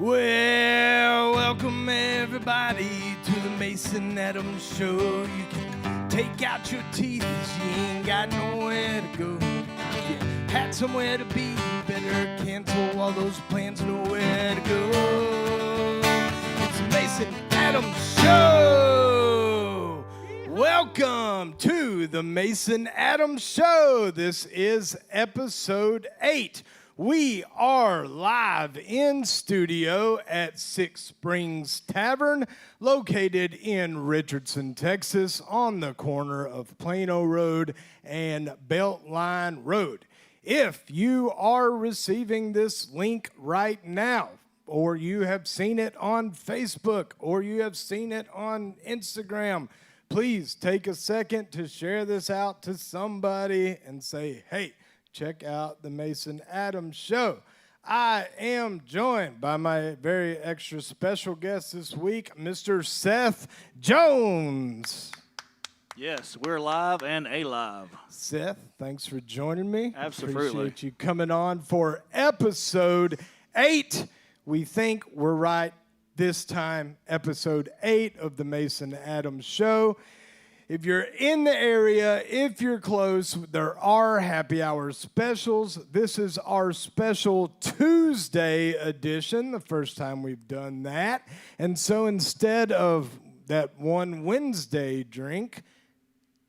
Well, welcome everybody to the Mason Adams Show. You can take out your teeth 'cause you ain't got nowhere to go. If you had somewhere to be, you better cancel all those plans, nowhere to go. It's the Mason Adams Show. Welcome to the Mason Adams Show. This is episode 8. We are live in studio at Six Springs Tavern, located in Richardson, Texas, on the corner of Plano Road and Beltline Road. If you are receiving this link right now, or you have seen it on Facebook, or you have seen it on Instagram, please take a second to share this out to somebody and say, hey, check out the Mason Adams Show. I am joined by my very extra special guest this week, Mr. Seth Jones. Yes, we're live and alive. Seth, thanks for joining me. Absolutely. Appreciate you coming on for episode 8. We think we're right this time, episode 8 of the Mason Adams Show. If you're in the area, if you're close, there are happy hour specials. This is our special Tuesday edition, the first time we've done that. And so instead of that one Wednesday drink,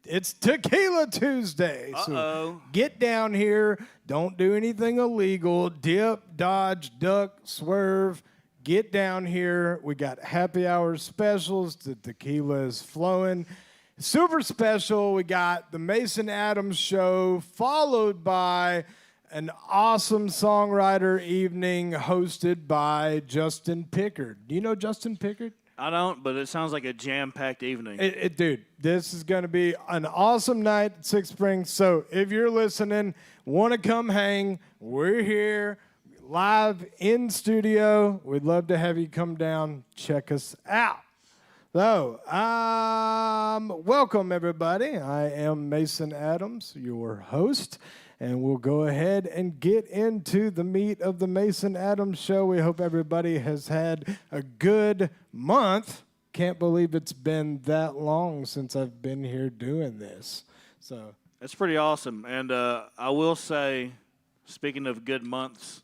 it's Tequila Tuesday. So get down here. Don't do anything illegal. Dip, dodge, duck, swerve. Get down here. We got happy hour specials. The tequila is flowing. Super special, we got the Mason Adams Show, followed by an awesome songwriter evening hosted by Justin Pickard. Do you know Justin Pickard? I don't, but it sounds like a jam-packed evening. Dude, this is going to be an awesome night at Six Springs. So if you're listening, want to come hang, we're here live in studio. We'd love to have you come down, check us out. So, welcome everybody. I am Mason Adams, your host, and we'll go ahead and get into the meat of the Mason Adams Show. We hope everybody has had a good month. Can't believe it's been that long since I've been here doing this. So that's pretty awesome. And I will say, speaking of good months,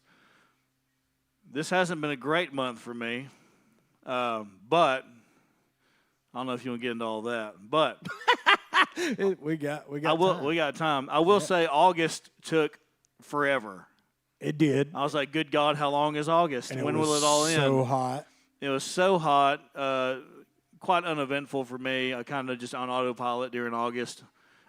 this hasn't been a great month for me, but I don't know if you want to get into all that, but we got time. I will say August took forever. It did. I was like, good God, how long is August? And when will it all end? So hot. It was so hot, quite uneventful for me. I kind of just on autopilot during August.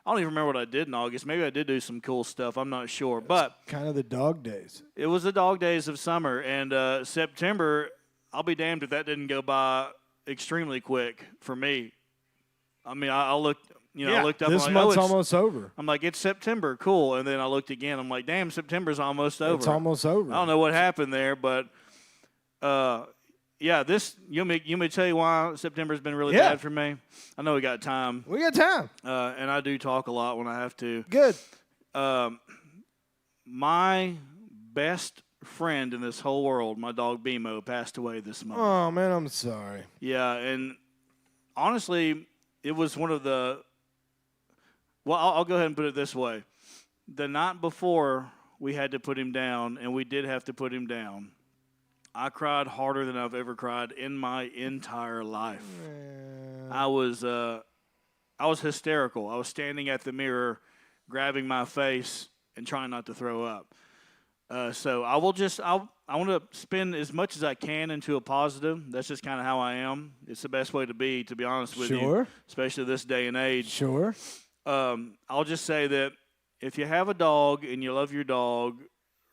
I don't even remember what I did in August. Maybe I did do some cool stuff. I'm not sure. But kind of the dog days. It was the dog days of summer. And September, I'll be damned if that didn't go by extremely quick for me. I mean, I looked, I looked up. This I'm like, month's almost over. I'm like, it's September, cool. And then I looked again. I'm like, damn, September's almost over. It's almost over. I don't know what happened there, but this you may tell you why September's been really bad for me. I know we got time. We got time. And I do talk a lot when I have to. Good. My best friend in this whole world, my dog BMO, passed away this month. Oh, man, I'm sorry. Yeah, and honestly, it was one of the – well, I'll go ahead and put it this way. The night before we had to put him down, and we did have to put him down, I cried harder than I've ever cried in my entire life. Man. I was hysterical. I was standing at the mirror, grabbing my face, and trying not to throw up. So I want to spin as much as I can into a positive. That's just kind of how I am. It's the best way to be honest with you, especially this day and age. Sure. I'll just say that if you have a dog and you love your dog,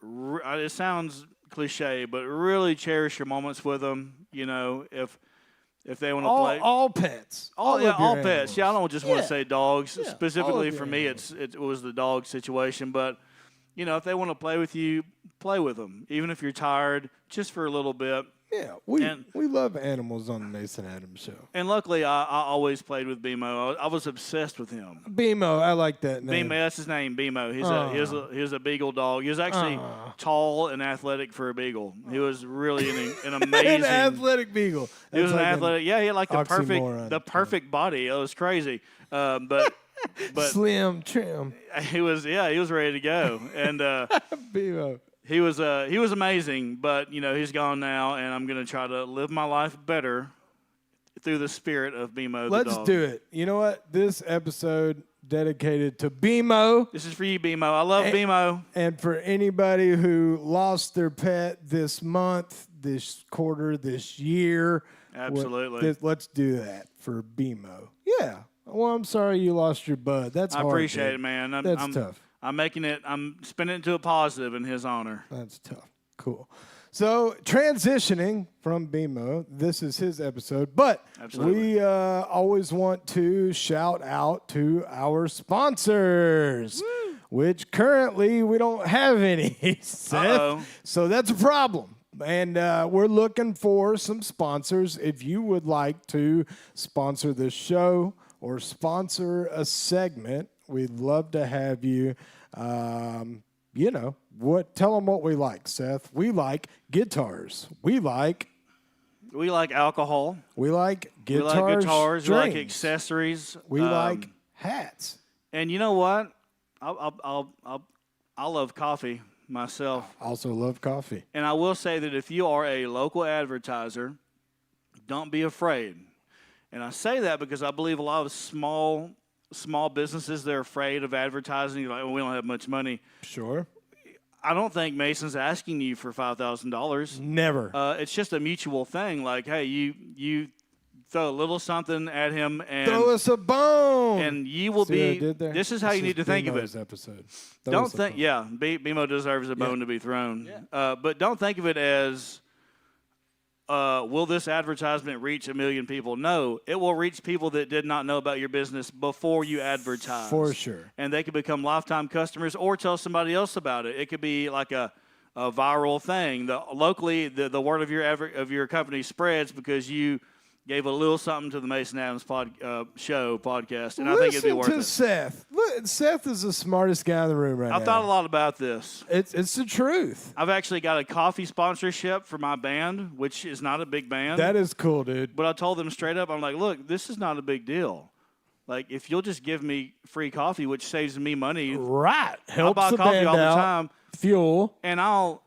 it sounds cliche, but really cherish your moments with them. You know, if they want to play. All pets. All pets. Yeah, I don't just want to say dogs. Yeah, Specifically for me, it was the dog situation, but if they want to play with you, play with them. Even if you're tired, just for a little bit. Yeah, we love animals on the Mason Adams Show. And luckily, I always played with BMO. I was obsessed with him. BMO, I like that name. BMO, that's his name, BMO. He's a beagle dog. He was actually tall and athletic for a beagle. He was really an amazing an athletic beagle. He was an athletic. Yeah, he had like the oxymoron. perfect body. It was crazy. But slim, trim. He was ready to go. And BMO. He was amazing, but he's gone now, and I'm gonna try to live my life better through the spirit of BMO. Let's do it. You know what? This episode dedicated to BMO. This is for you, BMO. I love BMO. And for anybody who lost their pet this month, this quarter, this year. Absolutely. Let's do that for BMO. Yeah. Well, I'm sorry you lost your bud. That's hard. I appreciate it, man. That's tough. I'm spinning it into a positive in his honor. That's tough. Cool. So transitioning from BMO, this is his episode, but Absolutely. We always want to shout out to our sponsors, which currently we don't have any, Seth. So that's a problem. And we're looking for some sponsors. If you would like to sponsor this show or sponsor a segment, we'd love to have you. Tell them what we like, Seth. We like guitars. We like alcohol. We like guitars. We like guitars. Strings. We like accessories. We like hats. And you know what? I love coffee myself. Also love coffee. And I will say that if you are a local advertiser, don't be afraid. And I say that because I believe a lot of small businesses, they're afraid of advertising. Like, we don't have much money. Sure. I don't think Mason's asking you for $5,000. Never. It's just a mutual thing. Like, hey, you throw a little something at him and throw us a bone, and you will be. This is how you need to think of it. Episode. Don't think. Yeah, BMO deserves a bone to be thrown. Yeah. But don't think of it as. Will this advertisement reach 1 million people? No, it will reach people that did not know about your business before you advertise. For sure. And they could become lifetime customers or tell somebody else about it. It could be like a viral thing. Locally, the word of your company spreads because you gave a little something to the Mason Adams podcast, and I think it'd be worth it. Listen to Seth. Look, Seth is the smartest guy in the room right now. I thought a lot about this. It's the truth. I've actually got a coffee sponsorship for my band, which is not a big band. That is cool, dude. But I told them straight up, I'm like, look, this is not a big deal. Like, if you'll just give me free coffee, which saves me money. Right. Helps I'll buy the coffee band all the out. time. Fuel. And I'll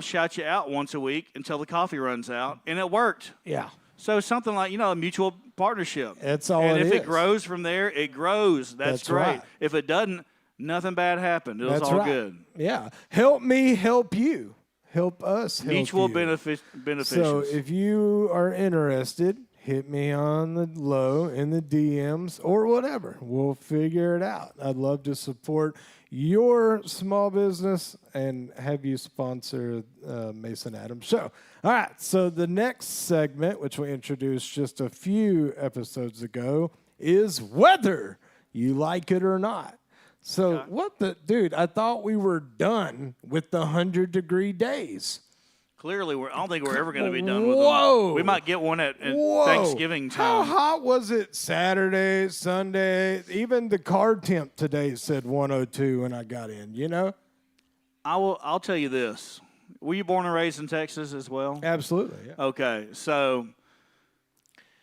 shout you out once a week until the coffee runs out. And it worked. Yeah. So something like, a mutual partnership. That's all and it is. And if it grows from there, it grows. That's great. Right. If it doesn't, nothing bad happened. It was all good. Yeah. Help me help you. Help us help Mutual you. beneficials. So if you are interested, hit me on the low in the DMs or whatever. We'll figure it out. I'd love to support your small business and have you sponsor Mason Adams Show. All right, so the next segment, which we introduced just a few episodes ago, is whether you like it or not. So dude, I thought we were done with the 100-degree days. Clearly, I don't think we're ever going to be done with them. We might get one at Thanksgiving time. How hot was it Saturday, Sunday? Even the car temp today said 102 when I got in, I'll tell you this. Were you born and raised in Texas as well? Absolutely, yeah. Okay, so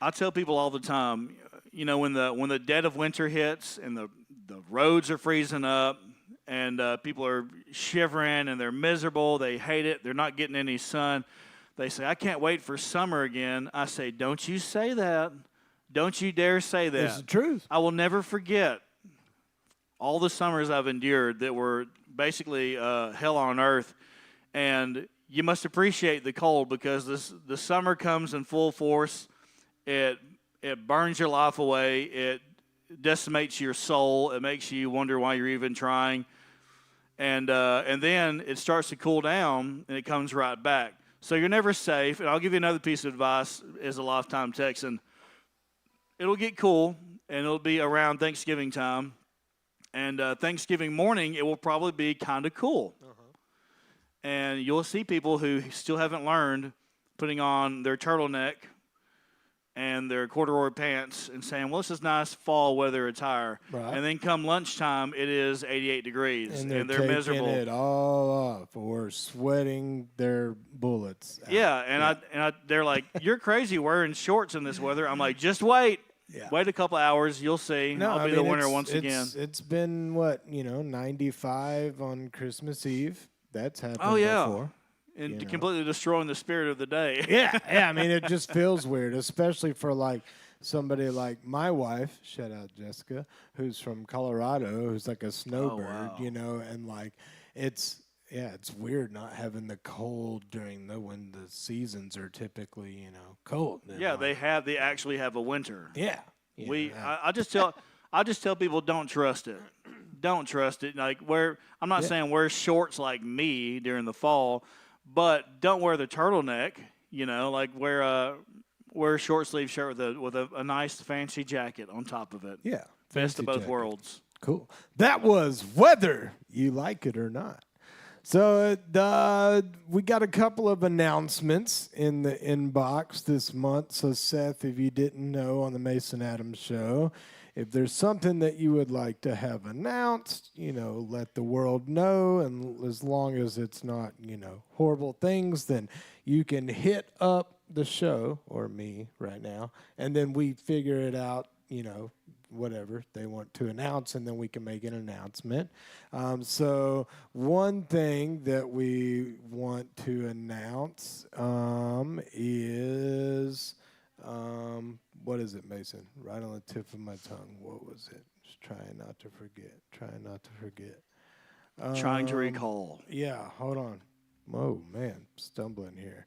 I tell people all the time, when the dead of winter hits and the roads are freezing up, and people are shivering, and they're miserable. They hate it. They're not getting any sun. They say, I can't wait for summer again. I say, don't you say that. Don't you dare say that. It's the truth. I will never forget all the summers I've endured that were basically hell on earth. And you must appreciate the cold because the summer comes in full force. It burns your life away. It decimates your soul. It makes you wonder why you're even trying. And then it starts to cool down, and it comes right back. So you're never safe. And I'll give you another piece of advice as a lifetime Texan. It'll get cool, and it'll be around Thanksgiving time. And Thanksgiving morning, it will probably be kind of cool. And you'll see people who still haven't learned putting on their turtleneck and their corduroy pants and saying, well, this is nice fall weather attire. Right. And then come lunchtime, it is 88 degrees, And they're taking miserable. it all off or sweating their bullets out. Yeah, and they're like, you're crazy wearing shorts in this weather. I'm like, just wait. Yeah. Wait a couple hours, you'll see. I'll be the winner once again. It's been, 95 on Christmas Eve. That's happened before. And completely destroying the spirit of the day. Yeah, I mean, it just feels weird, especially for, somebody like my wife, shout out Jessica, who's from Colorado, who's like a snowbird, wow. and, it's weird not having the cold when the seasons are typically, cold. Yeah, they actually have a winter. Yeah. I just tell people don't trust it. Don't trust it. I'm not saying wear shorts like me during the fall, but don't wear the turtleneck. Wear a short sleeve shirt with a nice fancy jacket on top of it. Yeah, best of both jacket. worlds. Cool. That was whether you like it or not. So we got a couple of announcements in the inbox this month. So Seth, if you didn't know, on the Mason Adams Show, if there's something that you would like to have announced, let the world know. And as long as it's not, horrible things, then you can hit up the show or me right now. And then we figure it out, whatever they want to announce, and then we can make an announcement. So one thing that we want to announce is... what is it, Mason? Right on the tip of my tongue. What was it? Just trying not to forget. Trying to recall. Yeah, hold on. Oh, man, stumbling here.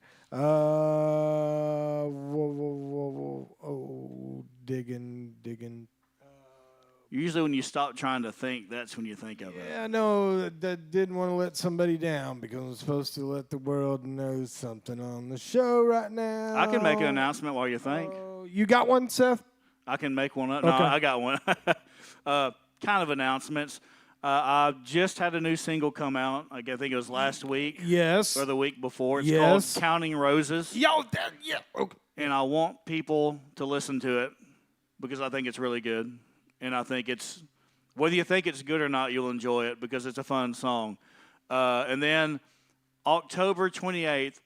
Digging. Usually when you stop trying to think, that's when you think of it. Yeah, no, that didn't want to let somebody down because I'm supposed to let the world know something on the show right now. I can make an announcement while you think. You got one, Seth? I can make one up. Okay. No, I got one. Kind of announcements. I just had a new single come out. I think it was last week. Yes. Or the week before. It's called Counting Roses. Yeah. Okay. And I want people to listen to it because I think it's really good. And I think whether you think it's good or not, you'll enjoy it because it's a fun song. And then October 28th,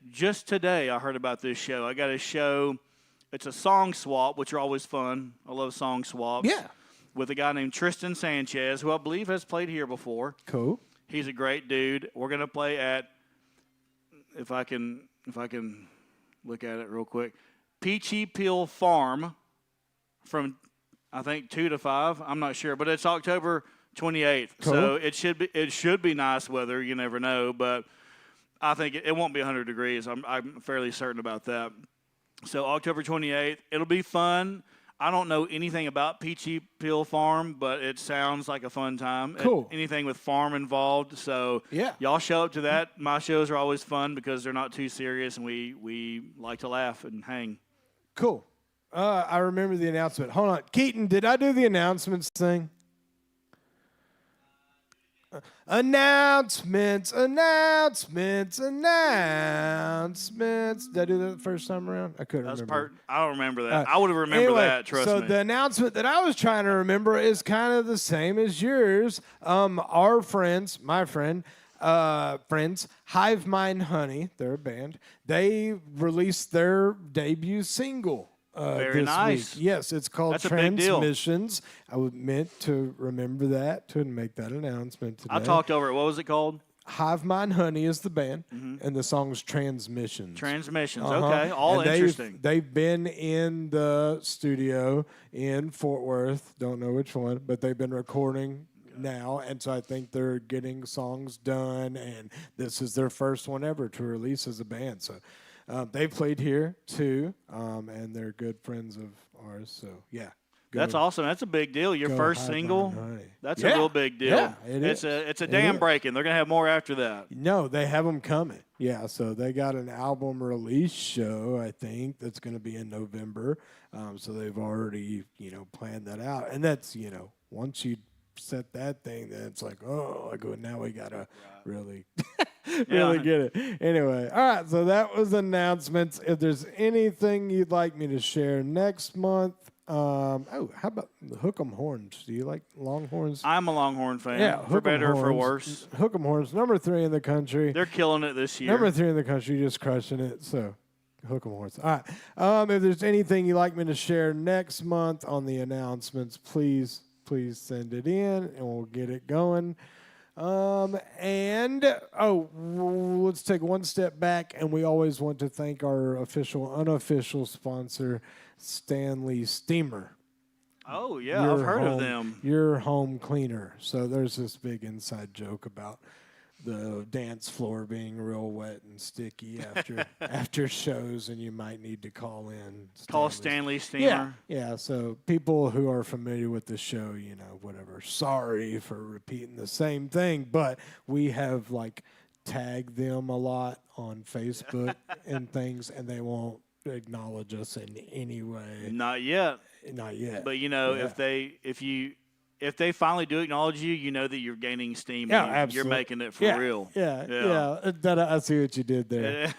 just today I heard about this show. I got a show. It's a song swap, which are always fun. I love song swaps. Yeah. With a guy named Tristan Sanchez, who I believe has played here before. Cool. He's a great dude. We're going to play at, if I can look at it real quick, Peachy Peel Farm from, I think, 2 to 5. I'm not sure, but it's October 28th. Cool. So it should be nice weather. You never know, but I think it won't be 100 degrees. I'm fairly certain about that. So October 28th, it'll be fun. I don't know anything about Peachy Peel Farm, but it sounds like a fun time. Cool. Anything with farm involved. So yeah, y'all show up to that. My shows are always fun because they're not too serious, and we like to laugh and hang. Cool. I remember the announcement. Hold on. Keaton, did I do the announcements thing? Announcements. Did I do that the first time around? I couldn't remember. I don't remember that. I would have remembered that, trust me. So the announcement that I was trying to remember is kind of the same as yours. Our friends, my friends, Hive Mind Honey, they're a band. They released their debut single. Very nice. Week. Yes, it's called Transmissions. I meant to remember that to make that announcement today. I talked over it. What was it called? Hive Mind Honey is the band, and the song's Transmissions. Transmissions, okay. All interesting. They've been in the studio in Fort Worth, don't know which one, but they've been recording now, and so I think they're getting songs done, and this is their first one ever to release as a band. So they've played here too, and they're good friends of ours. So yeah, that's awesome. That's a big deal. Your first single. That's a real big deal. Yeah, it's a dam breaking. They're gonna have more after that. No, they have them coming. Yeah, so they got an album release show, I think, that's going to be in November. So they've already planned that out, and that's once you set that thing, then it's like, oh, I go, now we gotta really, really get it. Anyway, all right. So that was announcements. If there's anything you'd like me to share next month, how about the Hook'em Horns? Do you like Longhorns? I'm a Longhorn fan. Yeah, for better or for worse. Hook'em Horns, number 3 in the country. They're killing it this year. Number 3 in the country, just crushing it. So, Hook'em Horns. All right. If there's anything you'd like me to share next month on the announcements, please send it in, and we'll get it going. Let's take one step back, and we always want to thank our official, unofficial sponsor, Stanley Steamer. Oh, yeah, I've heard of them. Your home cleaner. So there's this big inside joke about the dance floor being real wet and sticky after shows, and you might need to call in. Call Stanley Steamer. Yeah. So people who are familiar with the show, whatever. Sorry for repeating the same thing, but we have tagged them a lot on Facebook and things, and they won't acknowledge us in any way. Not yet. But if they finally do acknowledge you, you know that you're gaining steam. Yeah, and absolutely. You're making it for real. Yeah. I see what you did there.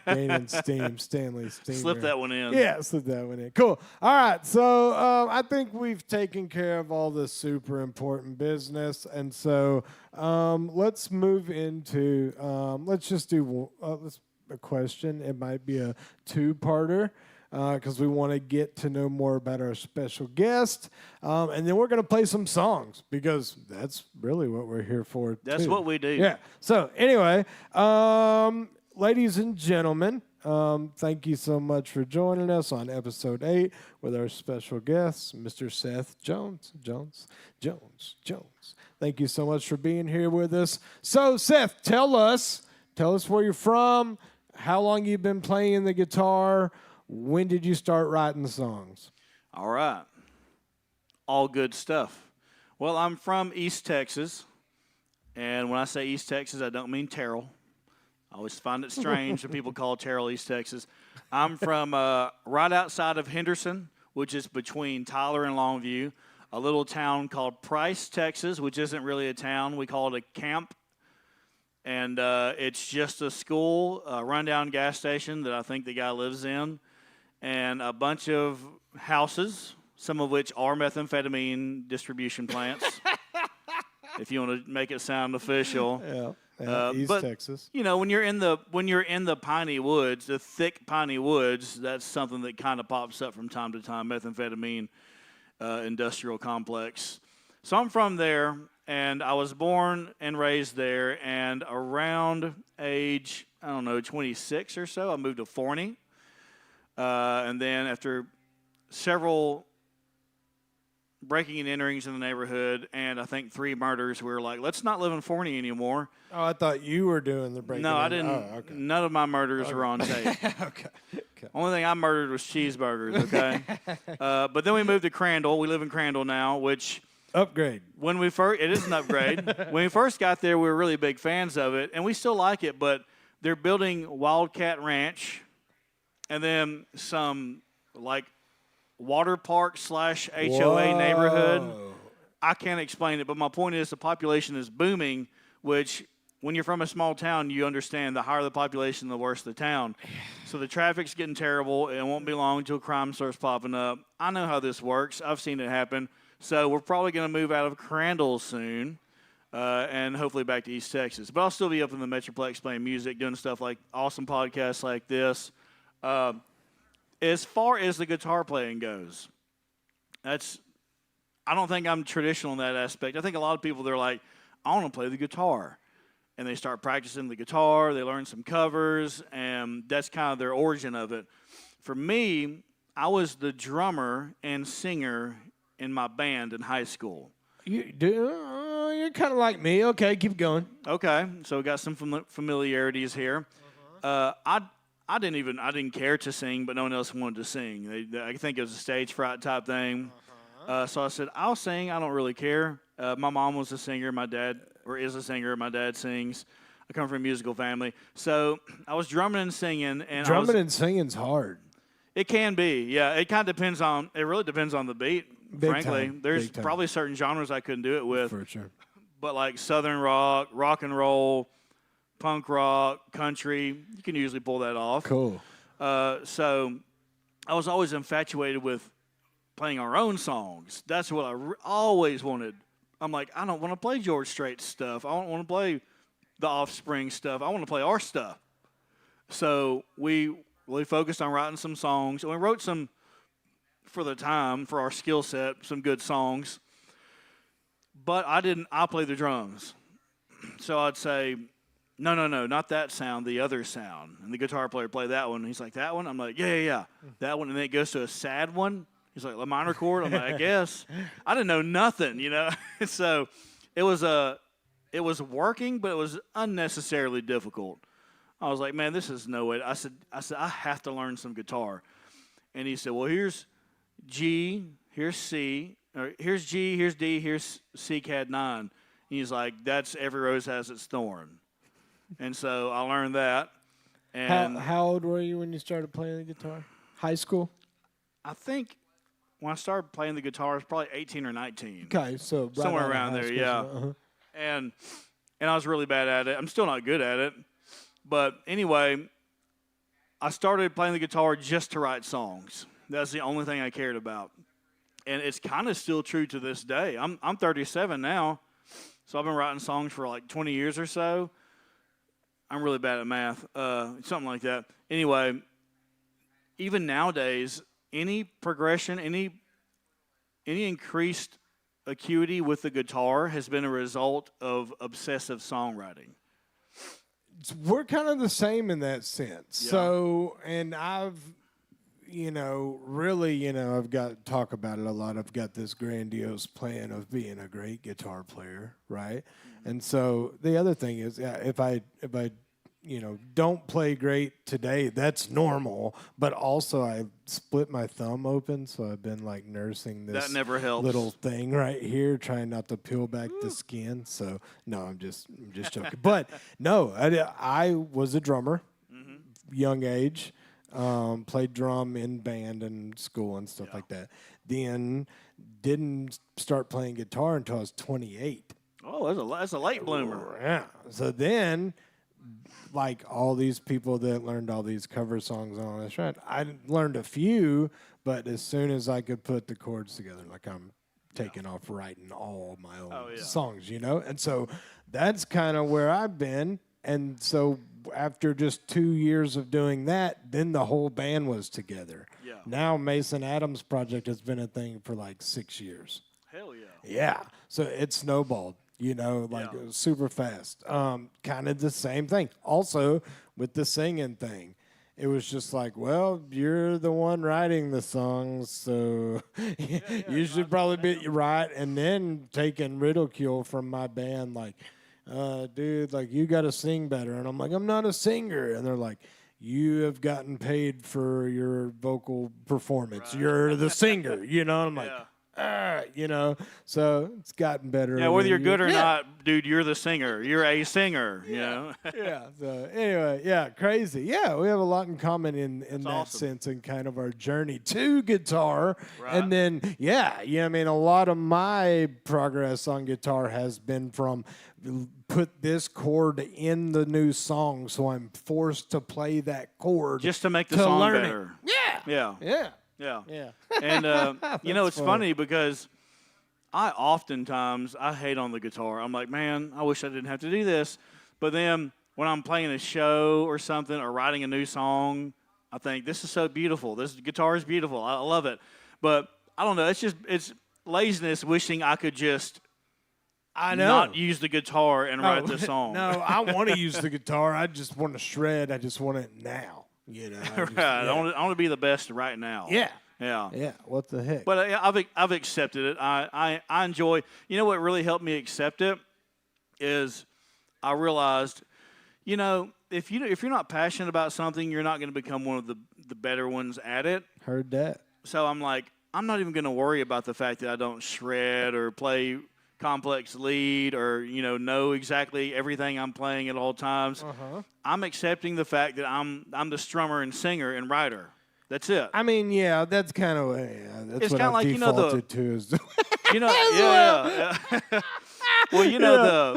Gaining steam, Stanley Steamer. Slip that one in. Yeah, slip that one in. Cool. All right, so I think we've taken care of all the super important business, and so let's move into let's just do a question. It might be a two-parter. Because we want to get to know more about our special guest. And then we're going to play some songs because that's really what we're here for. That's what we do. Yeah. So anyway, ladies and gentlemen, thank you so much for joining us on episode 8 with our special guest, Mr. Seth Jones. Thank you so much for being here with us. So Seth, tell us where you're from, how long you've been playing the guitar. When did you start writing songs? All right. All good stuff. Well, I'm from East Texas. And when I say East Texas, I don't mean Terrell. I always find it strange when people call Terrell East Texas. I'm from right outside of Henderson, which is between Tyler and Longview, a little town called Price, Texas, which isn't really a town. We call it a camp. And it's just a school, a rundown gas station that I think the guy lives in, and a bunch of houses, some of which are methamphetamine distribution plants, if you want to make it sound official. Yeah, East Texas. When you're in the piney woods, the thick piney woods, that's something that kind of pops up from time to time, methamphetamine industrial complex. So I'm from there, and I was born and raised there, and around age, 26 or so, I moved to Forney. And then after several breaking and enterings in the neighborhood, and I think 3 murders, we were like, let's not live in Forney anymore. Oh, I thought you were doing the breaking. No, I didn't. Oh, okay. None of my murders were on tape. Okay. Only thing I murdered was cheeseburgers, okay? But then we moved to Crandall. We live in Crandall now, which... Upgrade. It is an upgrade. When we first got there, we were really big fans of it, and we still like it, but they're building Wildcat Ranch, and then some, water park / HOA neighborhood. I can't explain it, but my point is the population is booming, which when you're from a small town, you understand the higher the population, the worse the town. So the traffic's getting terrible. It won't be long until crime starts popping up. I know how this works. I've seen it happen. So we're probably going to move out of Crandall soon and hopefully back to East Texas. But I'll still be up in the Metroplex playing music, doing stuff like awesome podcasts like this. As far as the guitar playing goes, I don't think I'm traditional in that aspect. I think a lot of people, they're like, I want to play the guitar. And they start practicing the guitar, they learn some covers, and that's kind of their origin of it. For me, I was the drummer and singer in my band in high school. You're kind of like me. Okay, keep going. Okay, so we got some familiarities here. I didn't care to sing, but no one else wanted to sing. I think it was a stage fright type thing. So I said, I'll sing. I don't really care. My mom was a singer. My dad is a singer. My dad sings. I come from a musical family. So I was drumming and singing. Drumming and singing's hard. It can be, yeah. It really depends on the beat. Big frankly. time. There's Big time. probably certain genres I couldn't do it with. For sure. But like Southern rock, rock and roll, punk rock, country, you can usually pull that off. Cool. So I was always infatuated with playing our own songs. That's what I always wanted. I'm like, I don't want to play George Strait's stuff. I don't want to play the Offspring stuff. I want to play our stuff. So we really focused on writing some songs. And we wrote some, for the time, for our skill set, some good songs. But I play the drums. So I'd say, no, not that sound, the other sound. And the guitar player played that one. And he's like, that one? I'm like, yeah, that one. And then it goes to a sad one. He's like, a minor chord? I'm like, I guess. I didn't know nothing, So it was working, but it was unnecessarily difficult. I was like, man, this is no way. I said, I have to learn some guitar. And he said, well, here's G, here's C, or here's G, here's D, here's C Cad 9. And he's like, that's Every Rose Has Its Thorn. And so I learned that. And How old were you when you started playing the guitar? High school? I think when I started playing the guitar, I was probably 18 or 19. Okay, so right somewhere out of around high there, school, yeah. so, uh-huh. And I was really bad at it. I'm still not good at it. But anyway, I started playing the guitar just to write songs. That's the only thing I cared about. And it's kind of still true to this day. I'm 37 now, so I've been writing songs for like 20 years or so. I'm really bad at math, something like that. Anyway, even nowadays, any progression, any increased acuity with the guitar has been a result of obsessive songwriting. We're kind of the same in that sense. Yeah. So, and I've, really, I've got to talk about it a lot. I've got this grandiose plan of being a great guitar player, right? Mm-hmm. And so the other thing is, if I don't play great today, that's normal. But also, I split my thumb open, so I've been like nursing this That never helps. little thing right here, trying not to peel back the skin. So no, I'm just joking. But no, I was a drummer, young age. Played drum in band and school and stuff like that. Then didn't start playing guitar until I was 28. Oh, that's a late bloomer. Yeah. So then, like all these people that learned all these cover songs on this, right? I learned a few, but as soon as I could put the chords together, like I'm taking off writing all my own songs, And so that's kind of where I've been. And so after just 2 years of doing that, then the whole band was together. Yeah. Now Mason Adams Project has been a thing for like 6 years. Hell yeah. Yeah. So it snowballed, super fast. Kind of the same thing. Also, with the singing thing, it was just like, well, you're the one writing the songs, so you should probably be right. And then taking ridicule from my band, like, dude, like, you got to sing better. And I'm like, I'm not a singer. And they're like, you have gotten paid for your vocal performance. Right. You're the singer, And I'm like, so it's gotten better. Yeah, whether you're good or not, dude, you're the singer. You're a singer, Yeah. So anyway, crazy. Yeah, we have a lot in common in that awesome. sense and kind of our journey to guitar. Right. And then, I mean, a lot of my progress on guitar has been from put this chord in the new song, so I'm forced to play that chord. Just to make the song learn better. It. Yeah. Yeah. And, it's funny because I hate on the guitar. I'm like, man, I wish I didn't have to do this. But then when I'm playing a show or something or writing a new song, I think, this is so beautiful. This guitar is beautiful. I love it. But I don't know. It's laziness wishing I could just not use the guitar and write the song. No, I want to use the guitar. I just want to shred. I just want it now. Right. I want to be the best right now. Yeah. What the heck? But I've accepted it. I enjoy. What really helped me accept it is I realized, if you're not passionate about something, you're not going to become one of the better ones at it. Heard that. So I'm like, I'm not even going to worry about the fact that I don't shred or play complex lead or know exactly everything I'm playing at all times. I'm accepting the fact that I'm the strummer and singer and writer. That's it. I mean, yeah, that's kind of that's It's what kinda I've like, defaulted to is You know, yeah. Well, you know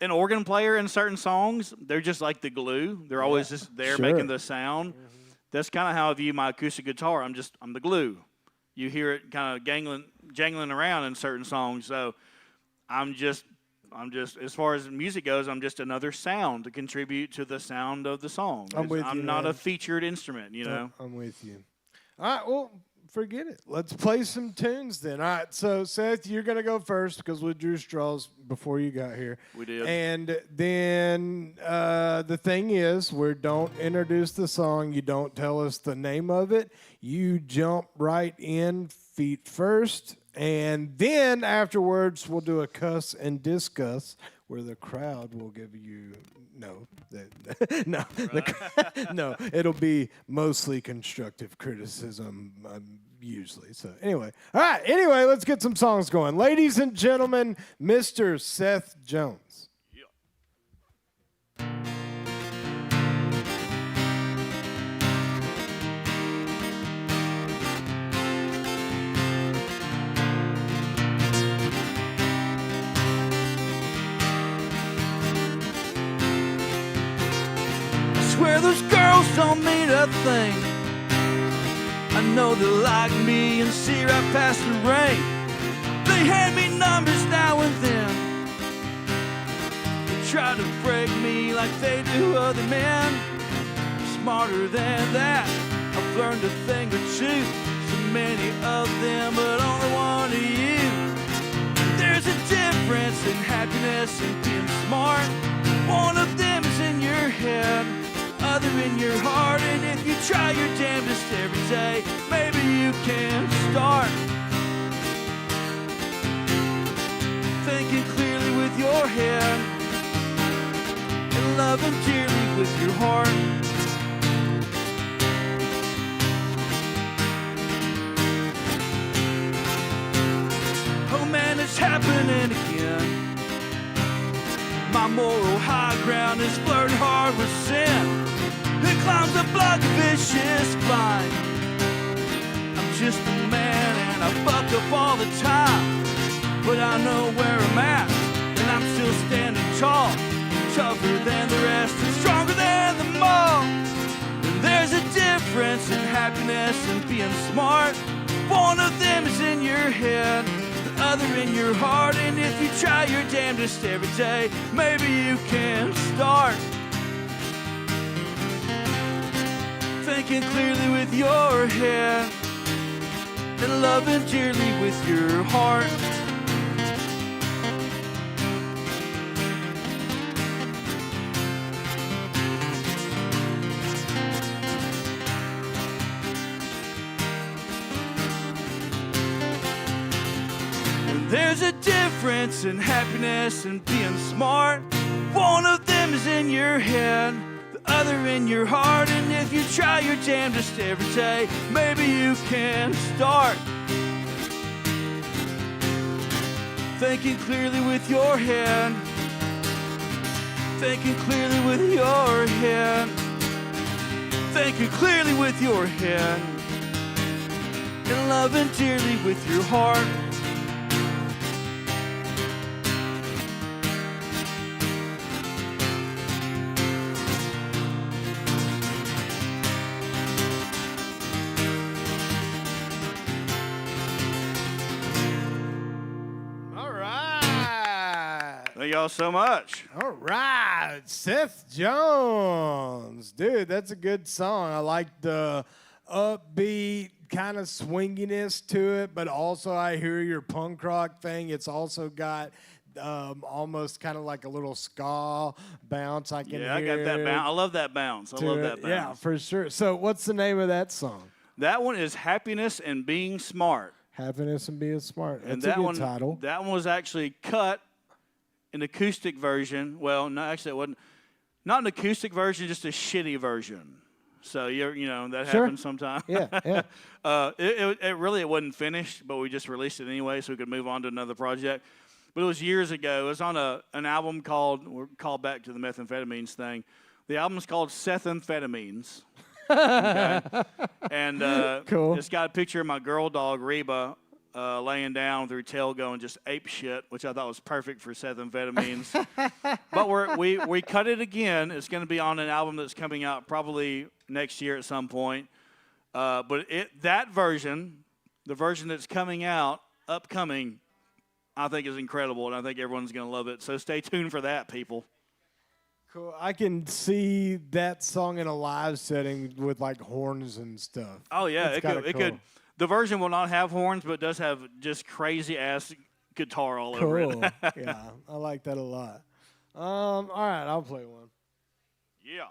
an organ player in certain songs, they're just like the glue. They're always just there Sure. making the sound. That's kind of how I view my acoustic guitar. I'm the glue. You hear it kind of jangling around in certain songs. So I'm just as far as music goes, I'm just another sound to contribute to the sound of the song. I'm not a featured instrument, you know. I'm with you. All right, well, forget it. Let's play some tunes then. All right, so Seth, you're going to go first because we drew straws before you got here. We did. And then the thing is, we don't introduce the song. You don't tell us the name of it. You jump right in feet first. And then afterwards, we'll do a cuss and discuss where the crowd will give you no, it'll be mostly constructive criticism usually. So anyway, all right. Anyway, let's get some songs going, ladies and gentlemen. Mr. Seth Jones. Swear those girls don't mean a thing. I know they like me and see right past the rain. They hand me numbers now and then. They try to break me like they do other men. Smarter than that, I've learned a thing or two. So many of them, but only one of you. There's a difference in happiness and being smart. One of them is in your head, other in your heart. And if you try your damnedest every day, maybe you can start thinking clearly with your head and loving dearly with your heart. Oh man, it's happening again. My moral high ground is flirting hard with sin. It climbs a block of vicious spine. I'm just a man and I fuck up all the time. But I know where I'm at, and I'm still standing tall. Tougher than the rest and stronger than them all. And there's a difference in happiness and being smart. One of them is in your head, other in your heart. And if you try your damnedest every day, maybe you can start thinking clearly with your head and loving dearly with your heart. There's a difference in happiness and being smart. One of them is in your head, the other in your heart. And if you try your damnedest every day, maybe you can start thinking clearly with your head, thinking clearly with your head, thinking clearly with your head, and loving dearly with your heart. Thank y'all so much. All right, Seth Jones. Dude, that's a good song. I like the upbeat kind of swinginess to it, but also I hear your punk rock thing. It's also got almost kind of like a little ska bounce. I can hear. I got that bounce. I love that bounce. I love that bounce. Yeah, for sure. So what's the name of that song? That one is Happiness and Being Smart. Happiness and Being Smart. That's And that a good one, title. That one was actually cut an acoustic version. Well, no, actually it wasn't. Not an acoustic version, just a shitty version. So you know that happens sometimes. Yeah, yeah. It really wasn't finished, but we just released it anyway, so we could move on to another project. But it was years ago. It was on an album called. We're called back to the methamphetamines thing. The album's called Seth Amphetamines. Okay? And Cool. it's got a picture of my girl dog, Reba, laying down with her tail going just ape shit, which I thought was perfect for Seth amphetamines. But we cut it again. It's going to be on an album that's coming out probably next year at some point. But that version, the version that's coming out, upcoming, I think is incredible, and I think everyone's going to love it. So stay tuned for that, people. Cool. I can see that song in a live setting with like horns and stuff. Oh yeah, That's it could. cool. The version will not have horns, but it does have just crazy ass guitar all over it. Cool. Yeah, I like that a lot. All right, I'll play one. Yeah.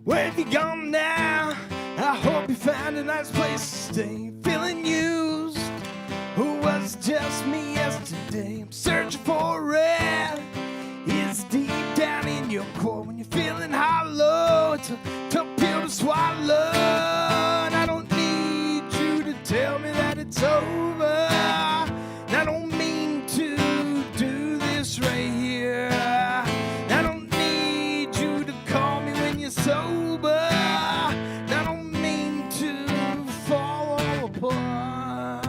Where have you gone now? I hope you found a nice place to stay. Feeling used, who was just me yesterday? I'm searching for a red. It's deep down in your core. When you're feeling hollow, it's a tough pill to swallow. And I don't need you to tell me that it's over. And I don't mean to do this right here. I don't need you to call me when you're sober. I don't mean to fall apart.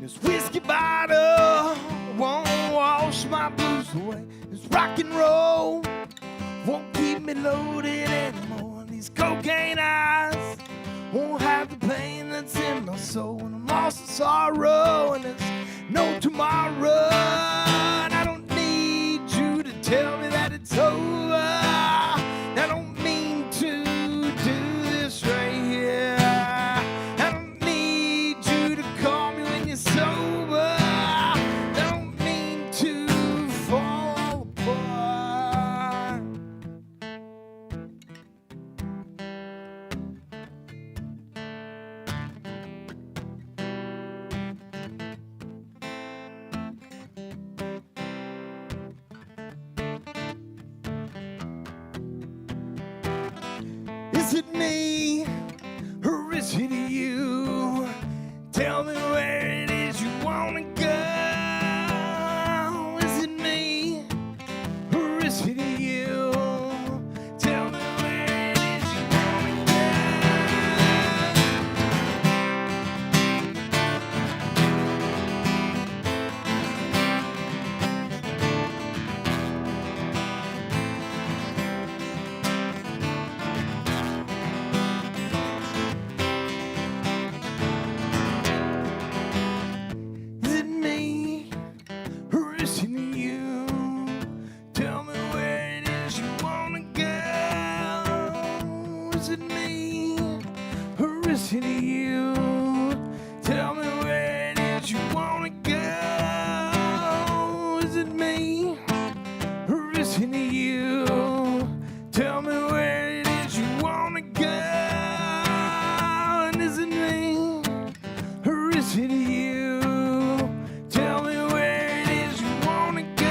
This whiskey bottle won't wash my blues away. This rock and roll won't keep me loaded anymore. These cocaine eyes won't have the pain that's in my soul. And I'm lost in sorrow and there's no tomorrow. And I don't need you to tell me that it's over. I don't mean to do this right here. I don't need you to call me when you're sober. I don't mean to fall apart. Is it me or is it you? Tell me where it is you wanna go. Is it me or is it you? Tell me where it is you wanna go. Is it me or is it you? Tell me where it is you wanna go. Is it me or is it you? Tell me where it is you wanna go. Is it me or is it you? Tell me where it is you wanna go. And is it me or is it you? Tell me where it is you wanna go.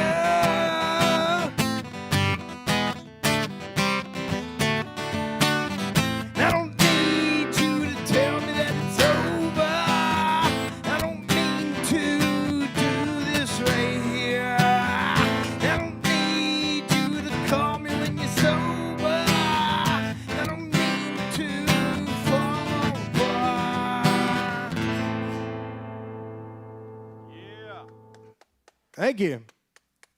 I don't need you to tell me that it's over. I don't mean to do this right here. I don't need you to call me when you're sober. I don't mean to fall apart. Yeah. Thank you.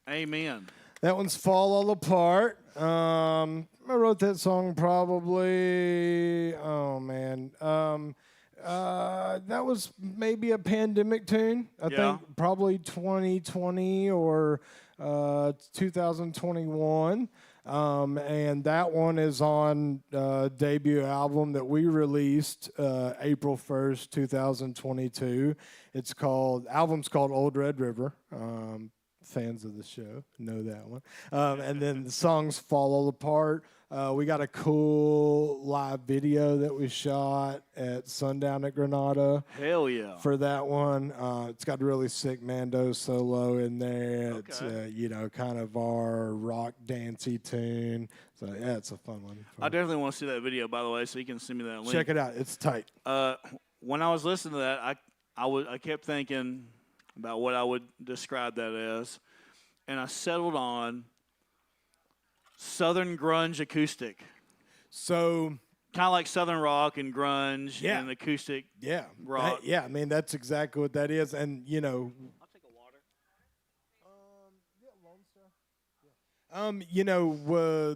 Amen. That one's Fall All Apart. I wrote that song probably. Oh man. That was maybe a pandemic tune. I Yeah. think probably 2020 or 2021. And that one is on debut album that we released April 1st, 2022. Album's called Old Red River. Fans of the show know that one. And then the songs Fall Apart. We got a cool live video that we shot at Sundown at Granada Hell yeah. for that one. It's got a really sick Mando solo in there. Okay. It's kind of our rock dancey tune. So yeah, it's a fun one. I definitely want to see that video, by the way, so you can send me that link. Check it out. It's tight. When I was listening to that, I kept thinking about what I would describe that as, and I settled on Southern grunge acoustic. So kind of like Southern rock and grunge and acoustic rock. I mean, that's exactly what that is. And, I'll take a water.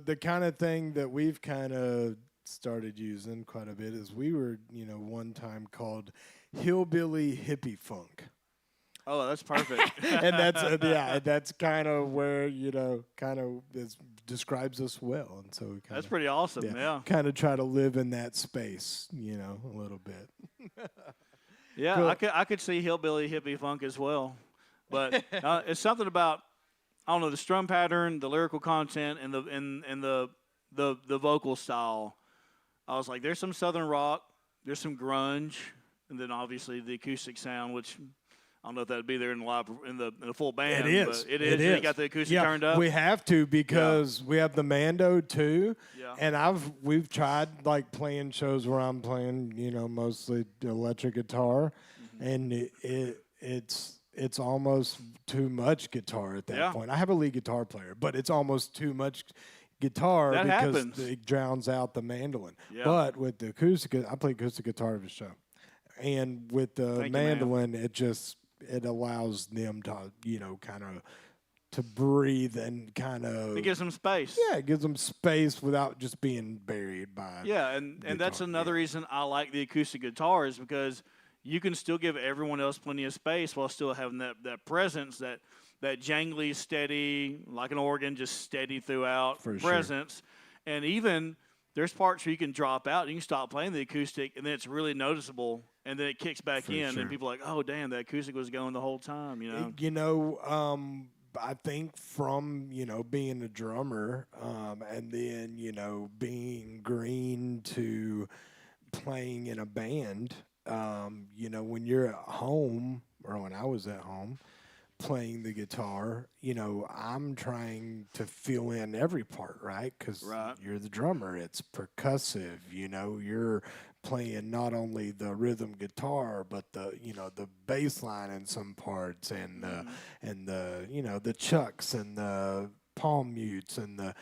The kind of thing that we've kind of started using quite a bit is we were, one time called hillbilly hippie funk. Oh, that's perfect. And that's kind of where, describes us well. And so we that's pretty awesome, yeah. Kind of try to live in that space, a little bit. Yeah, Cool. I could see hillbilly hippie funk as well. But it's something about, I don't know, the strum pattern, the lyrical content, and the vocal style. I was like, there's some Southern rock, there's some grunge, and then obviously the acoustic sound, which I don't know if that'd be there in the full band. It is. But it is. You got the acoustic turned up. We have to because we have the Mando too. Yeah. And we've tried like playing shows where I'm playing, mostly electric guitar, and it's almost too much guitar at that point. I have a lead guitar player, but it's almost too much guitar That because happens. it drowns out the mandolin. Yeah. But with the acoustic, I play acoustic guitar at the show, and with the Thank you, mandolin, it allows them to kind of to breathe and kind of It gives them space. Yeah, it gives them space without just being buried by. Yeah, and that's another reason I like the acoustic guitar is because you can still give everyone else plenty of space while still having that presence, that jangly, steady, like an organ, just steady throughout presence. And even there's parts where you can drop out and you can stop playing the acoustic, and then it's really noticeable, and then it kicks back in, and people are like, oh, damn, the acoustic was going the whole time, I think from, being a drummer and then, being green to playing in a band, when you're at home or when I was at home playing the guitar, I'm trying to fill in every part, right? Because you're the drummer. It's percussive, you're playing not only the rhythm guitar, but the bass line in some parts and the chucks and the palm mutes and the,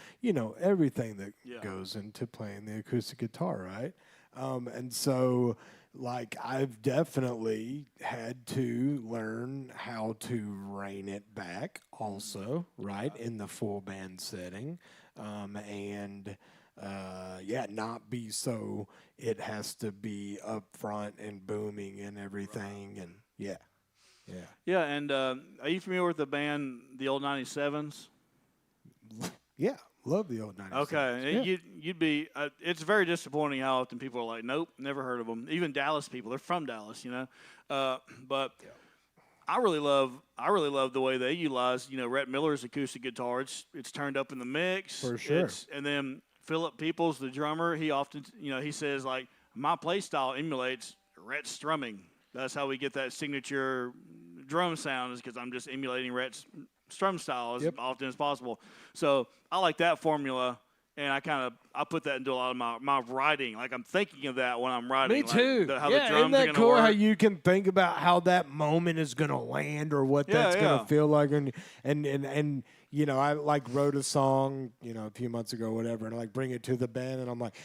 everything that goes into playing the acoustic guitar, right? And so, like, I've definitely had to learn how to rein it back also, right, in the full band setting. Not be so it has to be up front and booming and everything. And Yeah, and are you familiar with the band, the Old 97s? Yeah, love the Old 97s. Okay, you'd be. It's very disappointing how often people are like, "Nope, never heard of them." Even Dallas people, they're from Dallas, But I really love the way they utilize, Rhett Miller's acoustic guitar. It's turned up in the mix for sure. And then Philip Peoples, the drummer, he often, he says like, my play style emulates Rhett's strumming. That's how we get that signature drum sound, is because I'm just emulating Rhett's strum style as often as possible. So I like that formula, and I put that into a lot of my writing. Like, I'm thinking of that when I'm writing. Me too. Like how the drums isn't that are gonna cool? work. How you can think about how that moment is going to land or what that's going to feel like, and I like wrote a song, a few months ago, or whatever, and I like bring it to the band, and I'm like,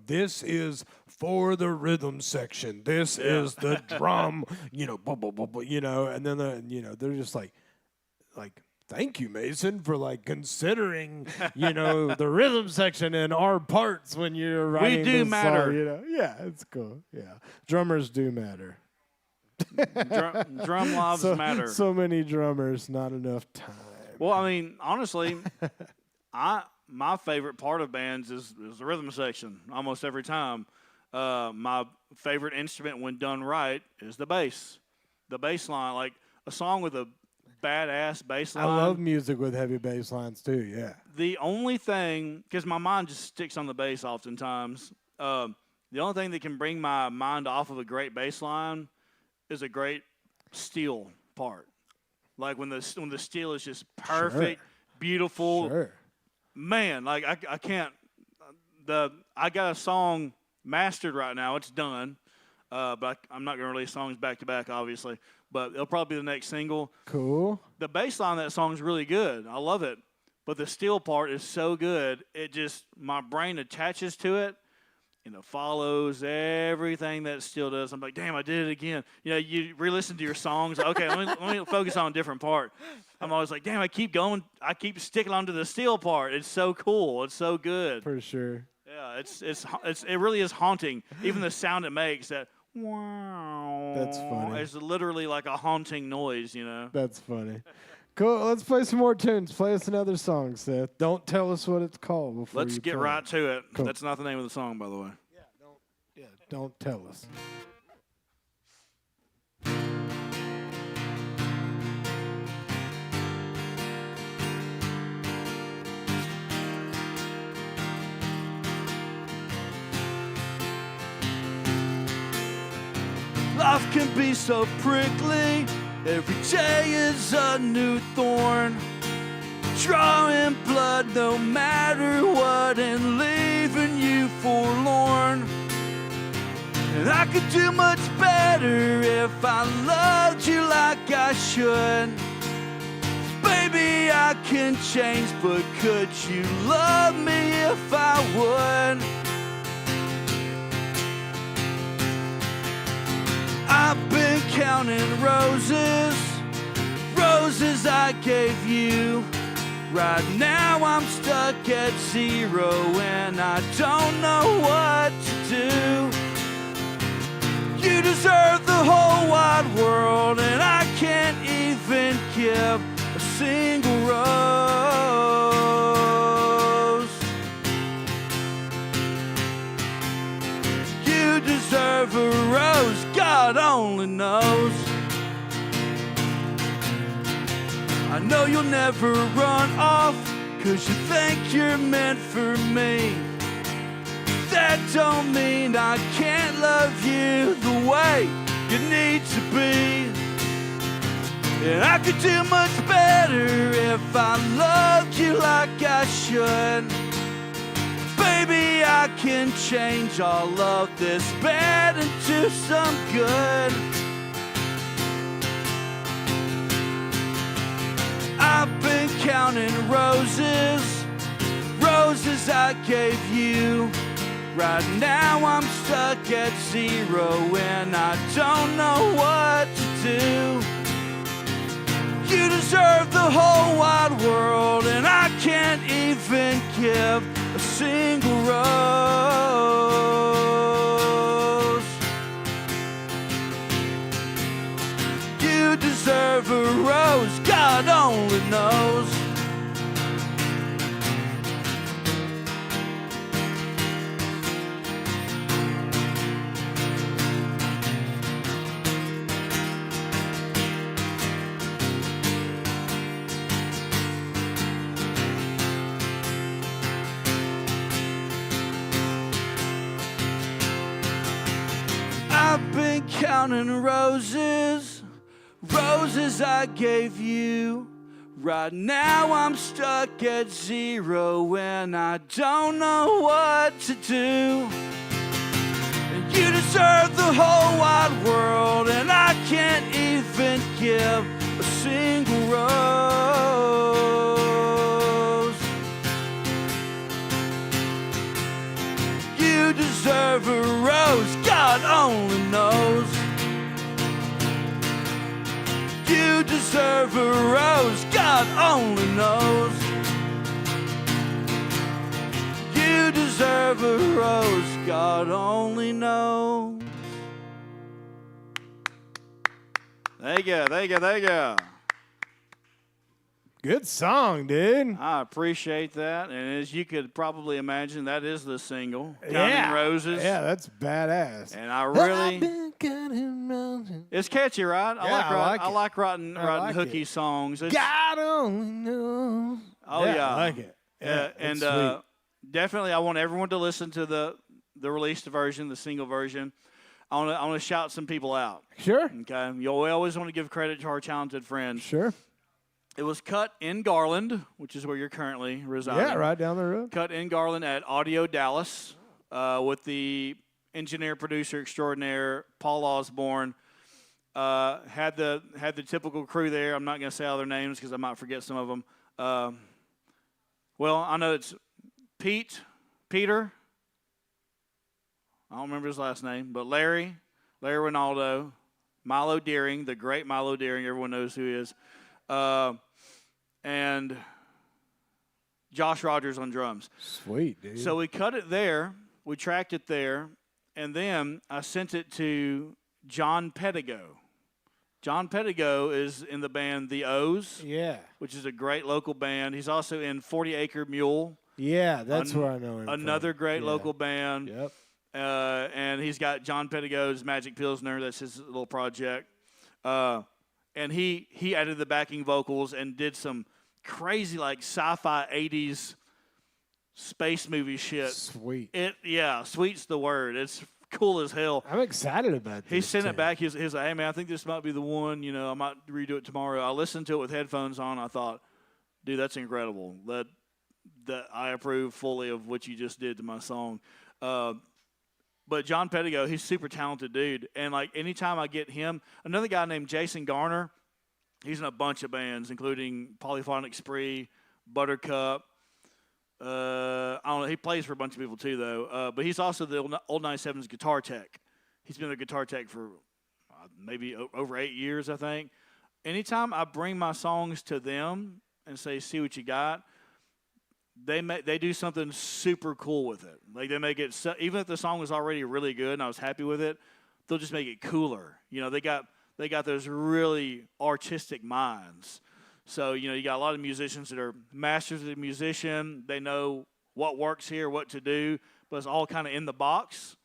this is for the rhythm section. This is the drum, blah, blah, blah, blah, and then they're just like, thank you, Mason, for like considering, the rhythm section in our parts when you're writing do this matter. song, Yeah, it's cool. Yeah, drummers do matter. Drum lives matter. So many drummers, not enough time. Well, I mean, honestly, my favorite part of bands is the rhythm section almost every time. My favorite instrument when done right is the bass. The bass line, like a song with a badass bass line. I love music with heavy bass lines too, yeah. The only thing, because my mind just sticks on the bass oftentimes, the only thing that can bring my mind off of a great bass line is a great steel part. Like when the steel is just perfect, beautiful. Sure. Man, like I can't. I got a song mastered right now. It's done, but I'm not going to release songs back to back, obviously. But it'll probably be the next single. Cool. The bass line of that song is really good. I love it. But the steel part is so good. It just, my brain attaches to it, and it follows everything that steel does. I'm like, damn, I did it again. You re-listen to your songs. Okay, let me focus on a different part. I'm always like, damn, I keep sticking onto the steel part. It's so cool. It's so good. For sure. Yeah, it really is haunting. Even the sound it makes, that wow. That's funny. It's literally like a haunting noise, That's funny. Cool. Let's play some more tunes. Play us another song, Seth. Don't tell us what it's called before Let's you get play right it. to it. Cool. That's not the name of the song, by the way. Don't tell us. Life can be so prickly. Every day is a new thorn. Drawing blood no matter what and leaving you forlorn. And I could do much better if I loved you like I should. Baby, I can change, but could you love me if I would? I've been counting roses, roses I gave you. Right now I'm stuck at zero and I don't know what to do. You deserve the whole wide world and I can't even give a single rose. You deserve a rose, God only knows. I know you'll never run off, 'cause you think you're meant for me. That don't mean I can't love you the way you need to be. And I could do much better if I loved you like I should. Baby, I can change all of this bad into some good. I've been counting roses, roses I gave you. Right now I'm stuck at zero and I don't know what to do. You deserve the whole wide world and I can't even give a single rose. You deserve a rose, God only knows. I've been counting roses, roses I gave you. Right now I'm stuck at zero and I don't know what to do. And you deserve the whole wide world and I can't even give a single rose. You deserve a rose, God only knows. You deserve a rose, God God only knows. You deserve a rose, God only knows. There you go, there you go, there you go. Good song, dude. I appreciate that. And as you could probably imagine, that is the single, Counting Roses. Yeah, that's badass. And I really... I've been counting roses. It's catchy, right? I like writing like hooky it. songs. It's, God only knows. oh, yeah. I like it. Yeah, and it's sweet. definitely I want everyone to listen to the released version, the single version. I want to shout some people out. Sure. Okay? We always want to give credit to our talented friends. Sure. It was cut in Garland, which is where you're currently residing. Yeah, right down the road. Cut in Garland at Audio Dallas with the engineer, producer extraordinaire, Paul Osborne. Had the typical crew there. I'm not going to say all their names because I might forget some of them. Well, I know it's Peter. I don't remember his last name, but Larry Ronaldo, Milo Deering, the great Milo Deering. Everyone knows who he is. And Josh Rogers on drums. Sweet, dude. So we cut it there, we tracked it there, and then I sent it to John Pettigo. John Pettigo is in the band The O's, yeah. which is a great local band. He's also in 40 Acre Mule. Yeah, that's where I know him Another from. great local band. Yep. And he's got John Pettigo's Magic Pilsner. That's his little project. And he added the backing vocals and did some crazy like sci-fi 80s space movie shit. Sweet. Sweet's the word. It's cool as hell. I'm excited about this. He sent it back. He's like, hey, man, I think this might be the one. You know, I might redo it tomorrow. I listened to it with headphones on. I thought, dude, that's incredible. That I approve fully of what you just did to my song. But John Pettigo, he's a super talented dude. And, like, anytime I get him, another guy named Jason Garner, he's in a bunch of bands, including Polyphonic Spree, Buttercup. I don't know. He plays for a bunch of people, too, though. But he's also the Old 97's guitar tech. He's been a guitar tech for maybe over 8 years, I think. Anytime I bring my songs to them and say, see what you got, they do something super cool with it. Like they make it even if the song was already really good and I was happy with it, they'll just make it cooler. You know, they got those really artistic minds. So, you know, you got a lot of musicians that are masters of the musician. They know what works here, what to do, but it's all kind of in the box.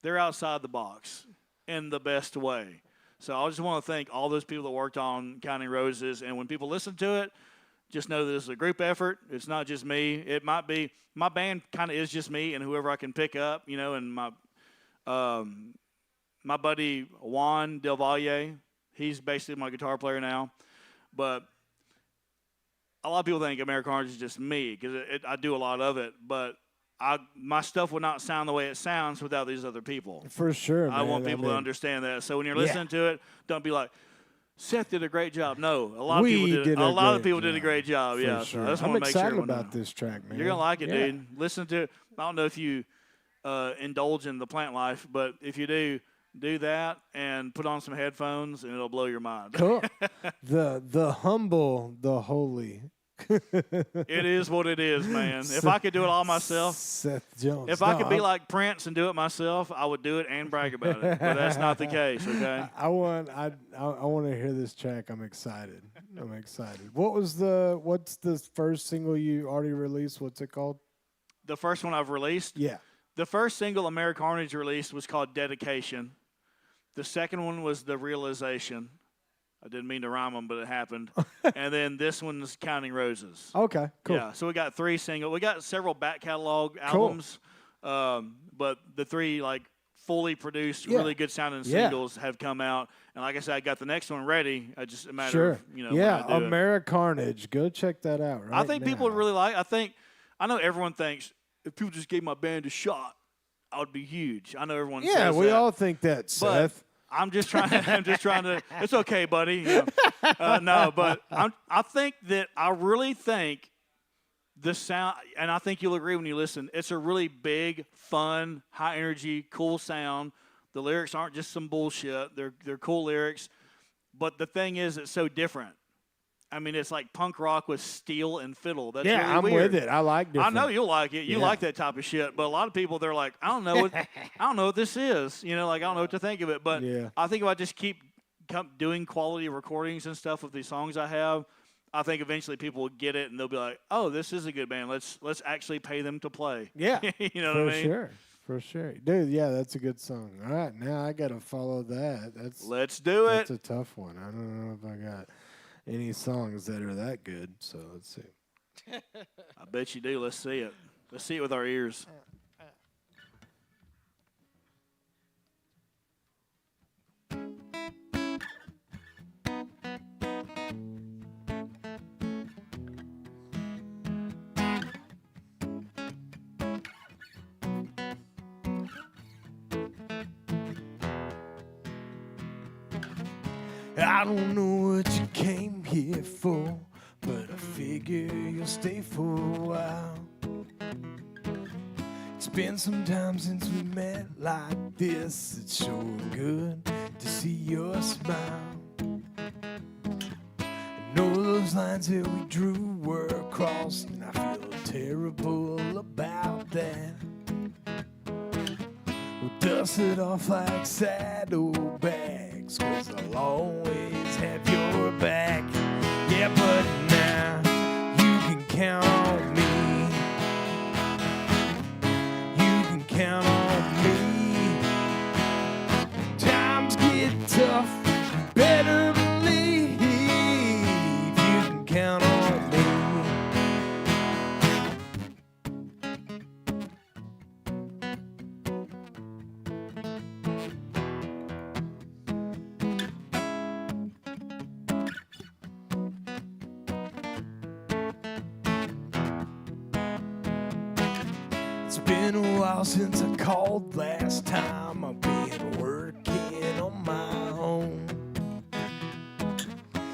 They're outside the box in the best way. So I just want to thank all those people that worked on Counting Roses. And when people listen to it, just know that this is a group effort. It's not just me. It might be my band kind of is just me and whoever I can pick up, you know, and my buddy Juan Del Valle, he's basically my guitar player now. But a lot of people think Americarnage is just me because I do a lot of it. But my stuff would not sound the way it sounds without these other people. For sure, I want people to understand that. So when you're listening to it, don't be like, Seth did a great job. No, a lot of people did a great job. Yeah, sure. so I just I'm want to make sure excited everyone about knows. this track, man. You're gonna like it, dude. Listen to it. I don't know if you indulge in the plant life, but if you do that and put on some headphones, and it'll blow your mind. Cool. the humble, the holy. It is what it is, man. If I could do it all myself, Seth Jones. if I could be like Prince and do it myself, I would do it and brag about it. But that's not the case, okay? I want to hear this track. I'm excited. What's the first single you already released? What's it called? The first one I've released? Yeah. The first single Americarnage released was called Dedication. The second one was The Realization. I didn't mean to rhyme them, but it happened. And then this one's Counting Roses. Okay, cool. Yeah, so we got 3 singles. We got several back catalog albums, but the 3 like fully produced, really good sounding singles have come out. And like I said, I got the next one ready. I just a matter of when I do Americarnage. Go check that out. I think people would really like. I know everyone thinks if people just gave my band a shot, I would be huge. I know everyone. Yeah, says we that. all think that, Seth. I'm just trying to. It's okay, buddy. You know. No, but I really think the sound, and I think you'll agree when you listen. It's a really big, fun, high energy, cool sound. The lyrics aren't just some bullshit. They're cool lyrics, but the thing is, it's so different. I mean, it's like punk rock with steel and fiddle. That's Yeah, really I'm weird. with it. I like I different. know you'll like it. You Yeah. like that type of shit. But a lot of people, they're like, I don't know what this is. You know, like I don't know what to think of it. But Yeah. I think if I just keep doing quality recordings and stuff with these songs I have, I think eventually people will get it and they'll be like, oh, this is a good band. Let's actually pay them to play. Yeah, you know for what I mean? sure. For sure. Dude, yeah, that's a good song. All right, now I got to follow that. Let's do it. That's a tough one. I don't know if I got any songs that are that good, so let's see. I bet you do. Let's see it. Let's see it with our ears. I don't know what you came here for, but I figure you'll stay for a while. It's been some time since we met like this. It's sure good to see your smile. I know those lines that we drew were crossed, and I feel terrible about that. We'll dust it off like saddlebags, 'cause I'll always have your back. Yeah, but now you can count on me. You can count on me. Times get tough, you better believe you can count on me. It's been a while since I called last time. I've been working on my own.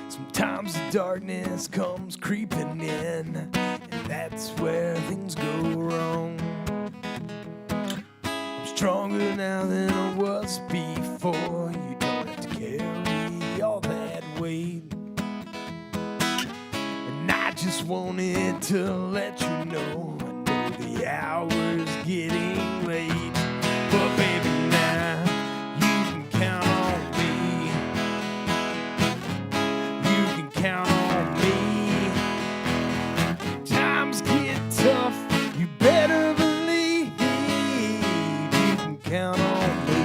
Sometimes the darkness comes creeping in, and that's where things go wrong. I'm stronger now than I was before. You don't have to carry all that weight. And I just wanted to let you know, the hour's getting late, but baby, now you can count on me. You can count on me. Times get tough, you better believe you can count on me.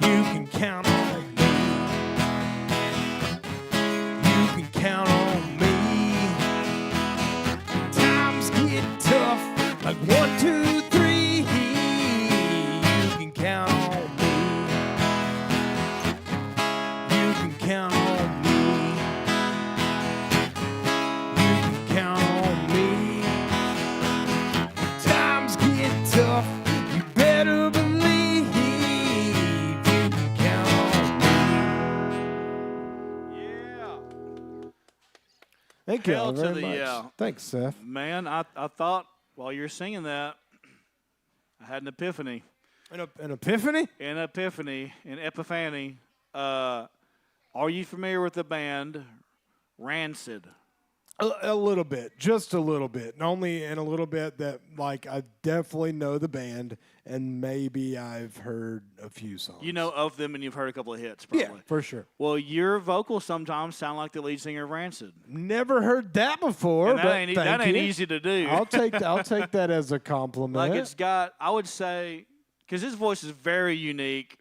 You can count on me. You can count on me. Times get tough, like 1, 2, 3. You can count on me. You can count on me. You can count on me. Times get tough, you better believe. Thank you all Hell to very the much. yeah. Thanks, Seth. Man, I thought while you were singing that, I had an epiphany. An epiphany? An epiphany. Are you familiar with the band Rancid? A little bit, just a little bit, and only in a little bit that like I definitely know the band, and maybe I've heard a few songs. You know of them, and you've heard a couple of hits, probably. Yeah, for sure. Well, your vocals sometimes sound like the lead singer of Rancid. Never heard that before. And but that ain't you. easy to do. I'll take that as a compliment. Like it's got, I would say, because his voice is very unique,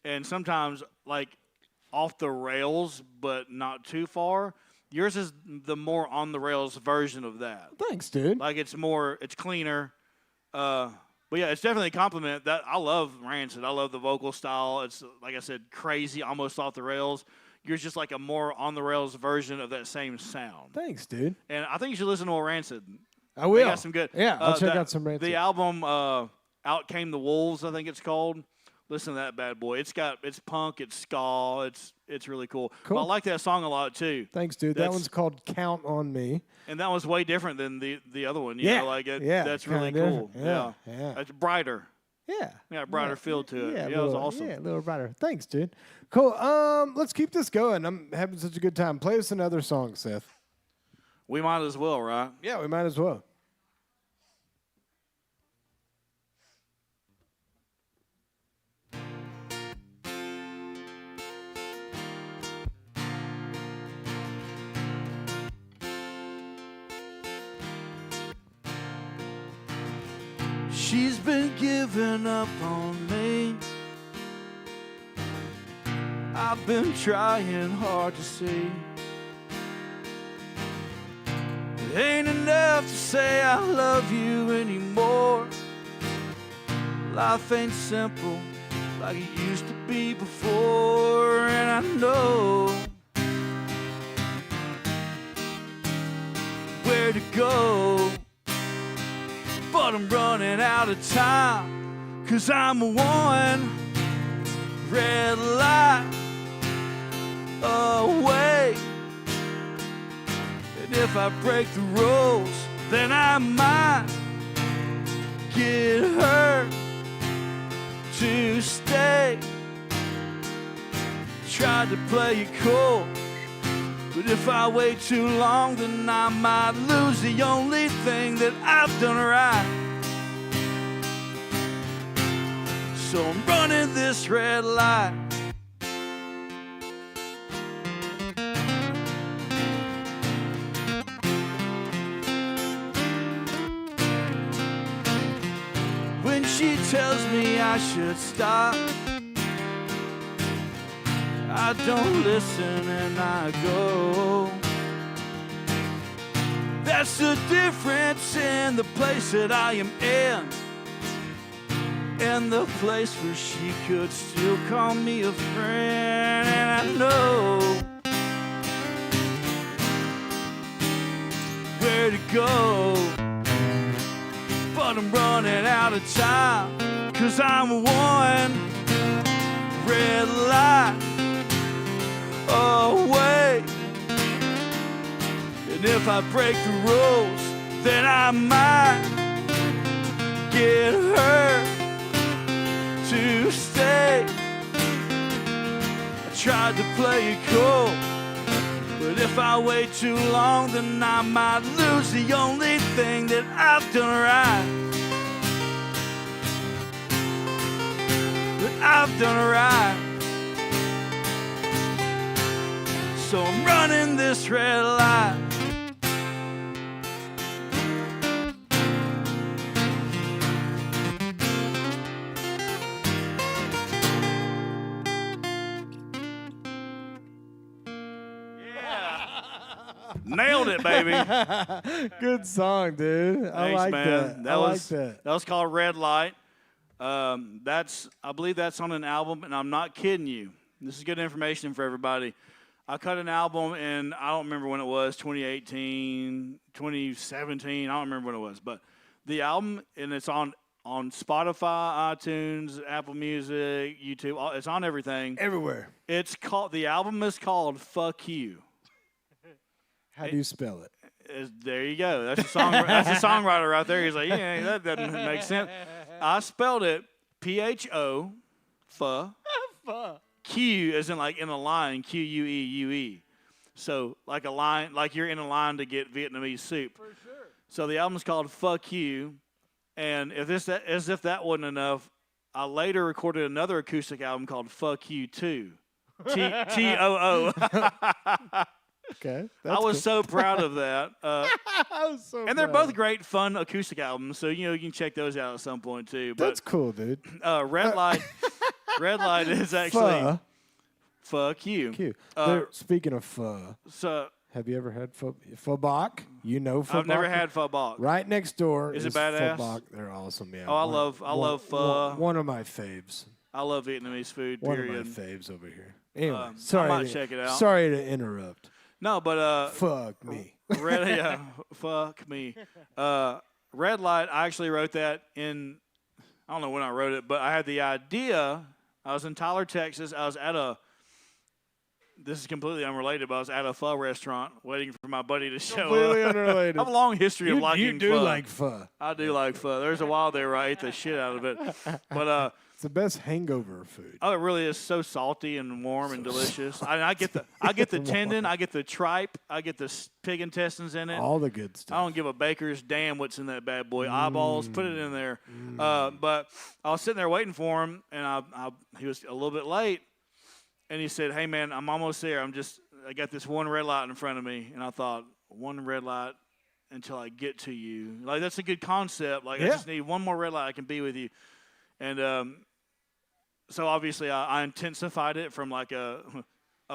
and sometimes like off the rails, but not too far. Yours is the more on the rails version of that. Thanks, dude. Like it's cleaner. But yeah, it's definitely a compliment. That I love Rancid. I love the vocal style. It's like I said, crazy, almost off the rails. Yours just like a more on the rails version of that same sound. Thanks, dude. And I think you should listen to more Rancid. I will. They got some good. Yeah, I'll check out some Rancid. The album Out Came the Wolves, I think it's called. Listen to that bad boy. It's punk, it's ska, it's really cool. Cool. But I like that song a lot too. Thanks, dude. That one's called "Count on Me," and that was way different than the other one. You Yeah, know, like yeah, that's really kinda. cool. Yeah. It's brighter. Yeah, Yeah, brighter feel to it. Yeah, Yeah, it was awesome. Yeah, a little brighter. Thanks, dude. Cool. Let's keep this going. I'm having such a good time. Play us another song, Seth. We might as well, right? Yeah, we might as well. She's been giving up on me. I've been trying hard to see. It ain't enough to say I love you anymore. Life ain't simple like it used to be before. And I know where to go, but I'm running out of time, 'cause I'm one red light away. And if I break the rules, then I might get hurt to stay. Tried to play it cool, but if I wait too long, then I might lose the only thing that I've done right. So I'm running this red light. When she tells me I should stop, I don't listen and I go. That's the difference in the place that I am in, and the place where she could still call me a friend. And I know where to go, but I'm running out of time, 'cause I'm one red light away. And if I break the rules, then I might get hurt to stay. I tried to play it cool, but if I wait too long, then I might lose the only thing that I've done right. That I've done right. So I'm running this red light. Nailed it, baby. Good song, dude. I Thanks, like man. that. I like that. That was called Red Light. I believe that's on an album, and I'm not kidding you. This is good information for everybody. I cut an album, and I don't remember when it was, 2018, 2017. I don't remember when it was. But the album, and it's on Spotify, iTunes, Apple Music, YouTube. It's on everything. Everywhere. The album is called Fuck You. How do you spell it? There you go. That's a song. That's a songwriter right there. He's like, yeah, that doesn't make sense. I spelled it PHO, Q, as in like in a line, QUEUE. So like a line, like you're in a line to get Vietnamese soup. For sure. So the album's called "Fuck You," and as if that wasn't enough, I later recorded another acoustic album called "Fuck You Too." TOO. Okay. I was so proud of that. I was so and they're proud. both great, fun acoustic albums. So you can check those out at some point too. But That's cool, dude. Red Light, Red Light is actually Pho. "Fuck You." Cute. Uh, Speaking of pho, So have you ever had pho bok? You know pho I've never bok? had pho bok. Right next door Is it pho badass? bok. They're awesome, yeah. Oh, I love pho. One of my faves. I love Vietnamese food. One Period. of my faves over here. Anyway, I sorry. might check it out. Sorry to interrupt. No, but Fuck me. fuck me. Red Light. I actually wrote that in. I don't know when I wrote it, but I had the idea. I was in Tyler, Texas. I was at a. This is completely unrelated, but I was at a pho restaurant waiting for my buddy to show Completely up. unrelated. I have a long history of liking You do pho. like pho. I do like pho. There's a while there where I ate the shit out of it, but It's the best hangover food. oh, it really is so salty and warm and delicious. I get the tendon, I get the tripe, I get the pig intestines in it. All the good I stuff. don't give a baker's damn what's in that bad boy. Eyeballs, put it in there. But I was sitting there waiting for him, and he was a little bit late, and he said, "Hey man, I'm almost there. I got this one red light in front of me," and I thought, one red light until I get to you. Like that's a good concept. Like I Yeah. just need one more red light, I can be with you. And so obviously I intensified it from like a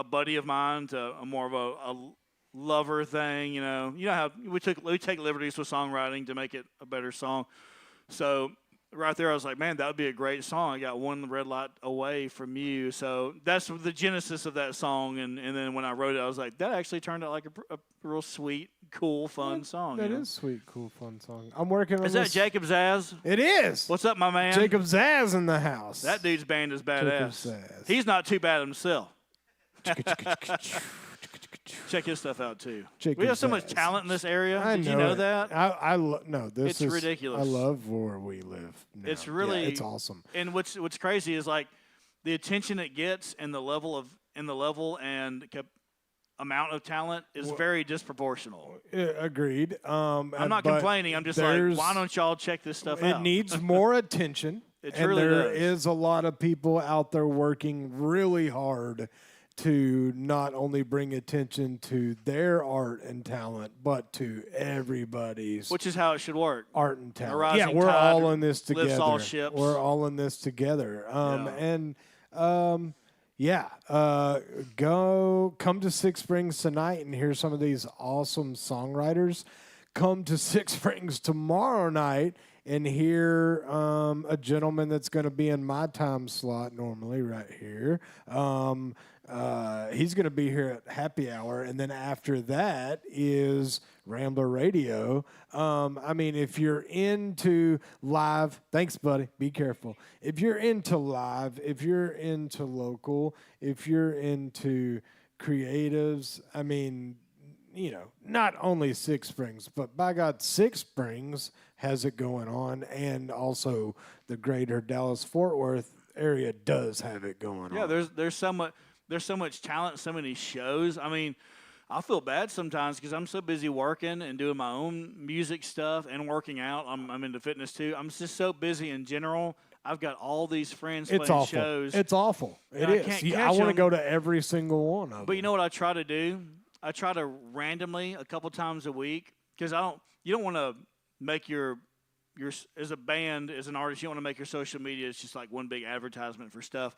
buddy of mine to a more of a lover thing. You know how we take liberties with songwriting to make it a better song. So right there I was like, man, that would be a great song. I got one red light away from you. So that's the genesis of that song. And then when I wrote it, I was like, that actually turned out like a real sweet, cool, fun song. That is sweet, cool, fun song. I'm working on Is this. that Jacob Zaz? It is. What's up, my man? Jacob Zaz in the house. That dude's band is Jacob badass. Zaz. He's not too bad himself. Check his stuff out too. Jacob We have so much Zaz. talent in this area. I Did you know it. that? No, this It's is ridiculous. I love where we live. Now. It's really- Yeah, it's awesome. And what's crazy is like the attention it gets and the level amount of talent is very disproportional. Agreed. I'm not but complaining. I'm just like, there's- why don't y'all check this stuff It out? needs more attention. It and truly there does. is a lot of people out there working really hard to not only bring attention to their art and talent, but to everybody's Which is how it should work. art and A talent. rising Yeah, we're tide all in this lifts together. all ships. We're all in this together. Come to Six Springs tonight and hear some of these awesome songwriters. Come to Six Springs tomorrow night and hear a gentleman that's going to be in my time slot normally right here. He's going to be here at happy hour, and then after that is Rambler Radio. If you're into live, thanks, buddy. Be careful. If you're into live, if you're into local, if you're into creatives, not only Six Springs, but by God, Six Springs has it going on, and also the greater Dallas-Fort Worth area does have it going on. Yeah, there's so much talent, so many shows. I mean, I feel bad sometimes because I'm so busy working and doing my own music stuff and working out. I'm into fitness too. I'm just so busy in general. I've got all these friends It's playing awful. shows. It's awful. It I is. can't Yeah, catch I want to them. go to every single one of them. But you know what I try to do? I try to randomly a couple times a week because you don't want to make your as a band, as an artist, you don't want to make your social media it's just like one big advertisement for stuff.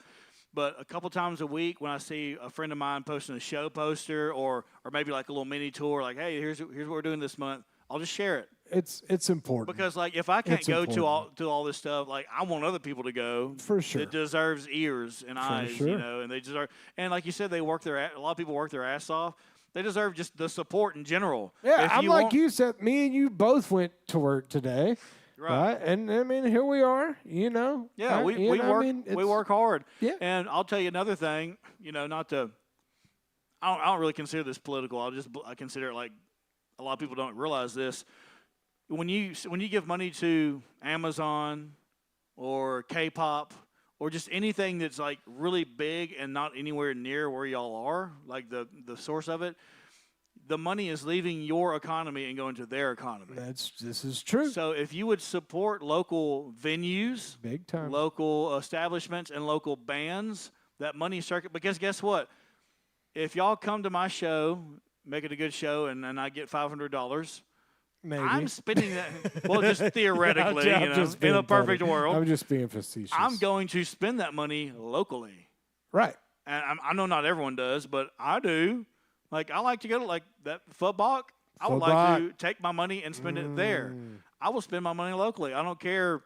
But a couple times a week when I see a friend of mine posting a show poster or maybe like a little mini tour, like, hey, here's what we're doing this month, I'll just share it. It's important. Because like if I can't It's go important. to all this stuff, like I want other people to go. For sure. It deserves ears and eyes, sure. and they deserve. And like you said, a lot of people work their ass off. They deserve just the support in general. yeah, If I'm like want- you said, me and you both went to work today. Right. And here we are, Yeah, right? we You know, work we it's- work hard. Yeah. And I'll tell you another thing. Not to. I don't really consider this political. I consider it like a lot of people don't realize this. When you give money to Amazon or K-pop or just anything that's like really big and not anywhere near where y'all are, like the source of it, the money is leaving your economy and going to their economy. This is true. So if you would support local venues, Big time. local establishments, and local bands, that money circuit, because guess what? If y'all come to my show, make it a good show, and I get $500, Maybe. I'm spending that. Well, just theoretically, Yeah, I'm you know, just in being a perfect funny. world, I'm just being facetious. I'm going to spend that money locally. Right. And I know not everyone does, but I do. Like, I like to go to, like, that football. I would like to take my money and spend it there. I will spend my money locally. I don't care.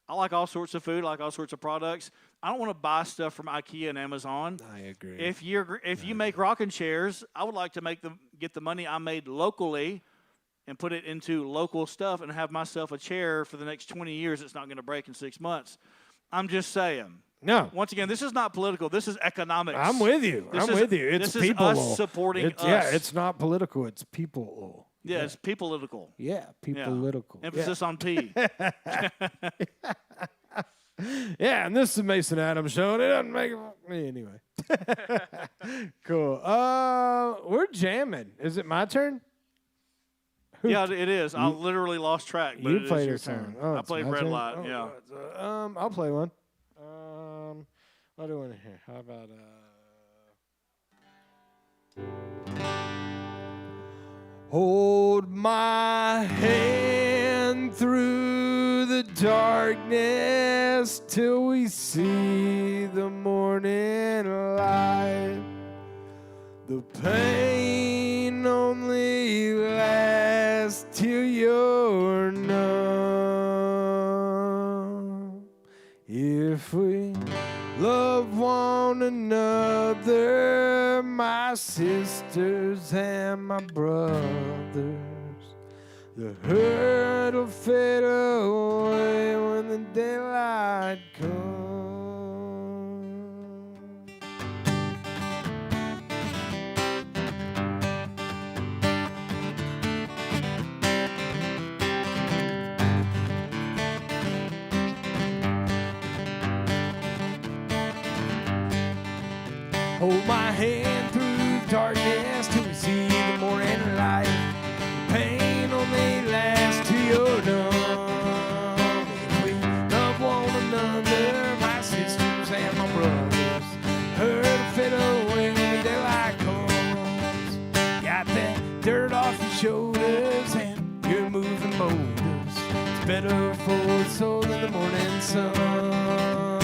I like all sorts of food. I like all sorts of products. I don't want to buy stuff from IKEA and Amazon. I agree. If you make rocking chairs, I would like to get the money I made locally and put it into local stuff and have myself a chair for the next 20 years that's not going to break in 6 months. I'm just saying. No. Once again, this is not political. This is economics. I'm with you. It's It's this people. is us supporting us. Yeah, it's not political. It's people. Yeah, it's people-political. Yeah, people-political. Emphasis on P. Yeah, and this is the Mason Adams show, and it doesn't make me anyway. Cool. We're jamming. Is it my turn? Yeah, it is. I literally lost track, but You it is played your a song. turn. Oh, I it's played my Red turn? Light, Oh, yeah. I'll play one. What do I want to hear? How about hold my hand through the darkness till we see the morning light. The pain only lasts till you're numb. If we love one another, my sisters and my brothers, the hurt will fade away when the daylight comes. Hold my hand through darkness till we see the morning light. Pain only lasts till you're numb. If we love one another, my sisters and my brothers, hurt will fade away when the daylight comes. Got that dirt off your shoulders and you're moving boulders. It's better for the soul in the morning sun.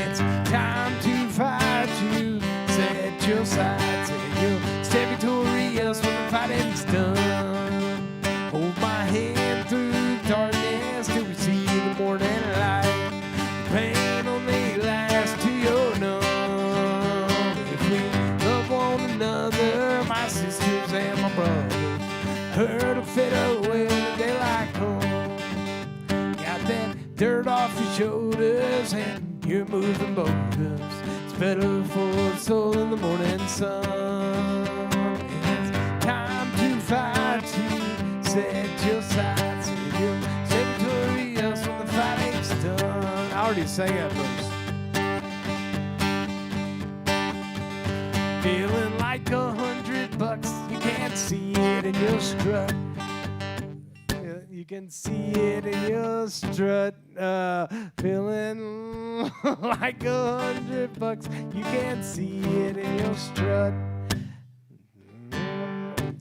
It's time to fight you. Set your sights and you'll stay victorious when the fighting's done. Hold my hand through darkness till we see the morning light. The pain only lasts till you're numb. If we love one another, my sisters and my brothers, hurt will fade away when the daylight comes. Got that dirt off your shoulders and you're moving boulders. It's better for the soul in the morning sun. It's time to fight to set your sights and you'll stay victorious when the fighting's done. I already sang that verse. Feeling like $100, you can't see it in your strut. You can see it in your strut. Feeling like $100, you can't see it in your strut.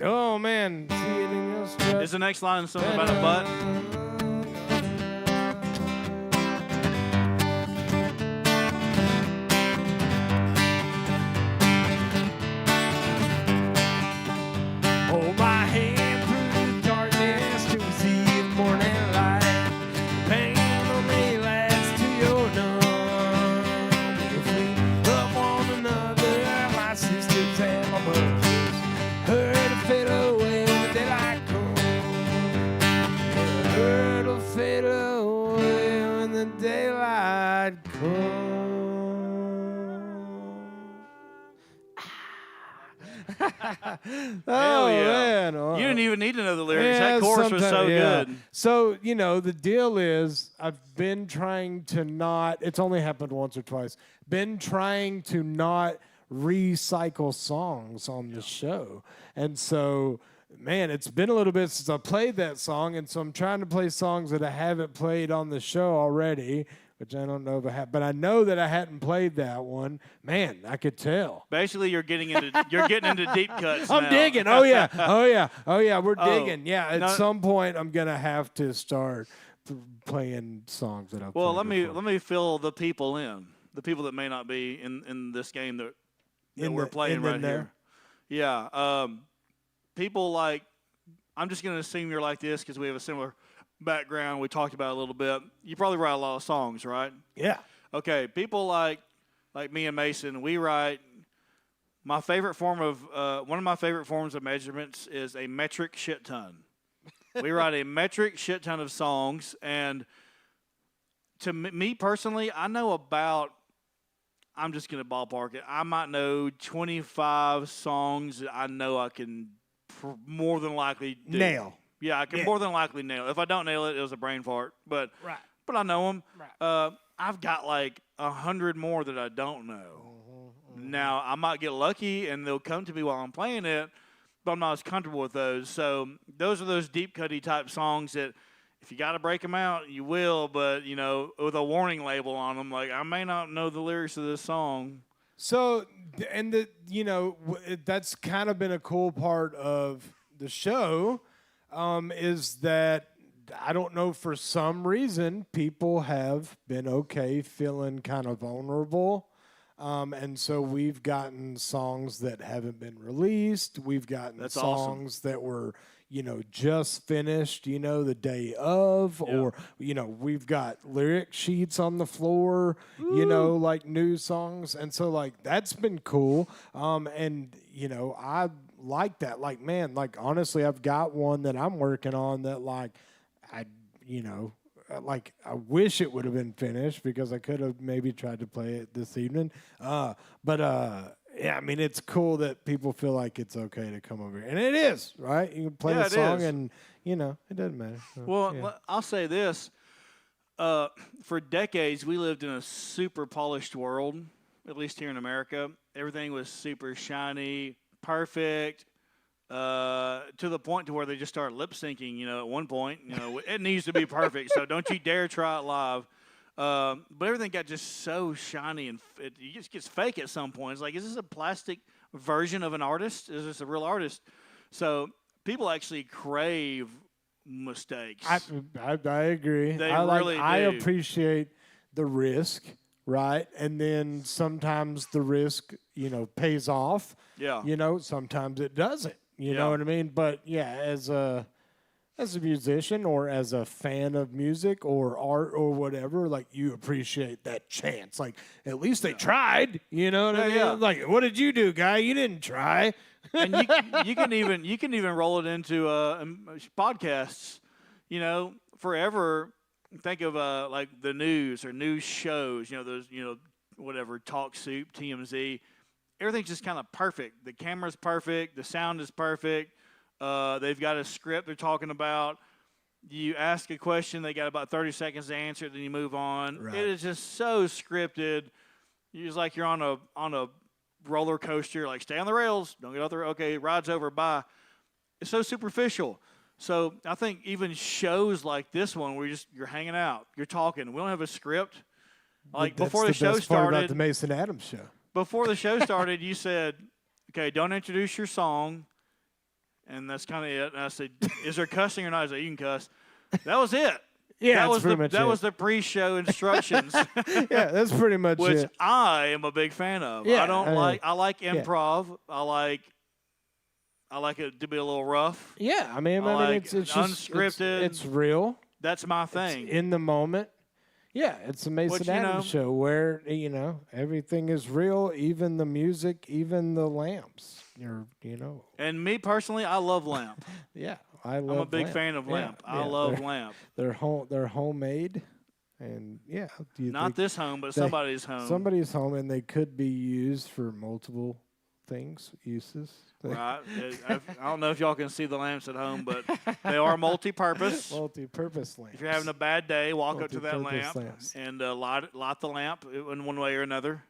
Oh man, see it in your strut. Is the next line something about a butt? Hold my hand through the darkness till we see the morning light. Pain only lasts till you're numb. If we love one another, my sisters and my brothers, hurt will fade away when the daylight comes. The hurt will fade away when the daylight comes. Hell yeah. Man. You didn't even need to know the lyrics. Yeah, That chorus was so sometimes, yeah. good. So, the deal is I've been trying to not, it's only happened once or twice, been trying to not recycle songs on the show. And so, man, it's been a little bit since I played that song. And so I'm trying to play songs that I haven't played on the show already, which I don't know if I have, but I know that I hadn't played that one. Man, I could tell. Basically, you're getting into deep cuts. I'm now. digging. Oh yeah. We're digging. Yeah, at no- some point I'm gonna have to start playing songs that I've. Well, played let me fill the people in. The people that may not be in this game that we're playing right here. Yeah. People like, I'm just gonna assume you're like this because we have a similar background. We talked about it a little bit. You probably write a lot of songs, right? Yeah. Okay. People like me and Mason, we write. My favorite form of one of my favorite forms of measurements is a metric shit ton. We write a metric shit ton of songs, and to me personally, I know about. I'm just gonna ballpark it. I might know 25 songs that I know I can more than likely Nail. Yeah, I can more than likely nail it. If I don't nail it, it was a brain fart. But I know them. Right. I've got like 100 more that I don't know. Now, I might get lucky, and they'll come to me while I'm playing it, but I'm not as comfortable with those. So those are those deep cutty type songs that if you got to break them out, you will, but, with a warning label on them, like I may not know the lyrics of this song. So, and that's kind of been a cool part of the show. Is that I don't know, for some reason, people have been okay feeling kind of vulnerable. And so we've gotten songs that haven't been released. We've gotten songs that were, just finished, the day of. Yeah. Or, we've got lyric sheets on the floor, like new songs. And so, like, that's been cool. And, I like that. Like, man, like, honestly, I've got one that I'm working on that, like, I wish it would have been finished because I could have maybe tried to play it this evening. Yeah, I mean, it's cool that people feel like it's okay to come over here. And it is, right? You can play a song and, it doesn't matter. So, well, I'll say this. For decades, we lived in a super polished world, at least here in America. Everything was super shiny, perfect, to the point to where they just started lip syncing, at one point. It needs to be perfect, so don't you dare try it live. But everything got just so shiny, and it just gets fake at some point. It's like, is this a plastic version of an artist? Is this a real artist? So people actually crave mistakes. I agree. They I really do. I appreciate the risk, right? And then sometimes the risk, pays off. Yeah. Sometimes it doesn't. You know what I mean? But yeah, as a musician or as a fan of music or art or whatever, like, you appreciate that chance. Like, at least they tried. You know what I mean? Yeah. Like, what did you do, guy? You didn't try. And you can even roll it into podcasts. Forever. Think of like the news or news shows. Those whatever, Talk Soup, TMZ. Everything's just kind of perfect. The camera's perfect. The sound is perfect. They've got a script they're talking about. You ask a question, they got about 30 seconds to answer it, then you move on. Right. It is just so scripted. It's like you're on a roller coaster, like, stay on the rails, don't get out there. Okay, ride's over, bye. It's so superficial. So I think even shows like this one where you're hanging out, you're talking. We don't have a script. Like, That's before the show best part started, about the Mason Adams show. before the show started, you said, okay, don't introduce your song. And that's kind of it. And I said, is there cussing or not? I said, you can cuss. That was it. Yeah, that was pretty much that it. was the pre-show instructions. Yeah, that's pretty much Which it. I am a big fan of. Yeah, I like improv. I like it to be a little rough. Yeah, I mean, like it's just unscripted. It's real. That's my thing. It's in the moment. Yeah, it's a Mason Adams show where, everything is real, even the music, even the lamps. And me personally, I love Lamp. Yeah, I'm a big fan of Lamp. I love Lamp. They're homemade, and Not this home, but somebody's home. Somebody's home, and they could be used for multiple uses. Right. I don't know if y'all can see the lamps at home, but they are multi-purpose. Multi-purpose lamps. If you're having a bad day, walk up to that Multi-purpose lamp lamps. and light the lamp in one way or another.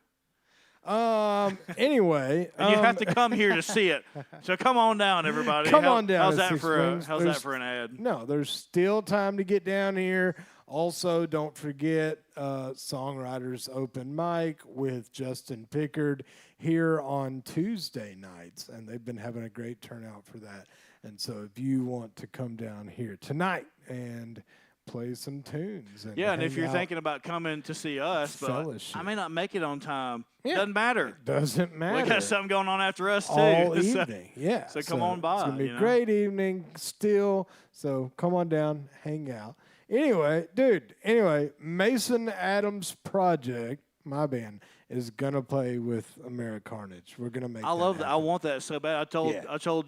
Anyway, And you have to come here to see it. So come on down, everybody. Come on down How's to that Six for Flags. how's that for an ad? No, there's still time to get down here. Also, don't forget Songwriters Open Mic with Justin Pickard here on Tuesday nights, and they've been having a great turnout for that. And so if you want to come down here tonight and play some tunes. And if you're thinking about coming to see us, but fellowship. I may not make it on time. Yeah. Doesn't matter. Doesn't matter. We got something going on after us, too. All So- evening, yeah. so come on by, It's going to be you a know. great evening still. So come on down, hang out. Anyway, Mason Adams Project, my band, is going to play with Americarnage. We're going to make I love that. I happen. want that so bad. I told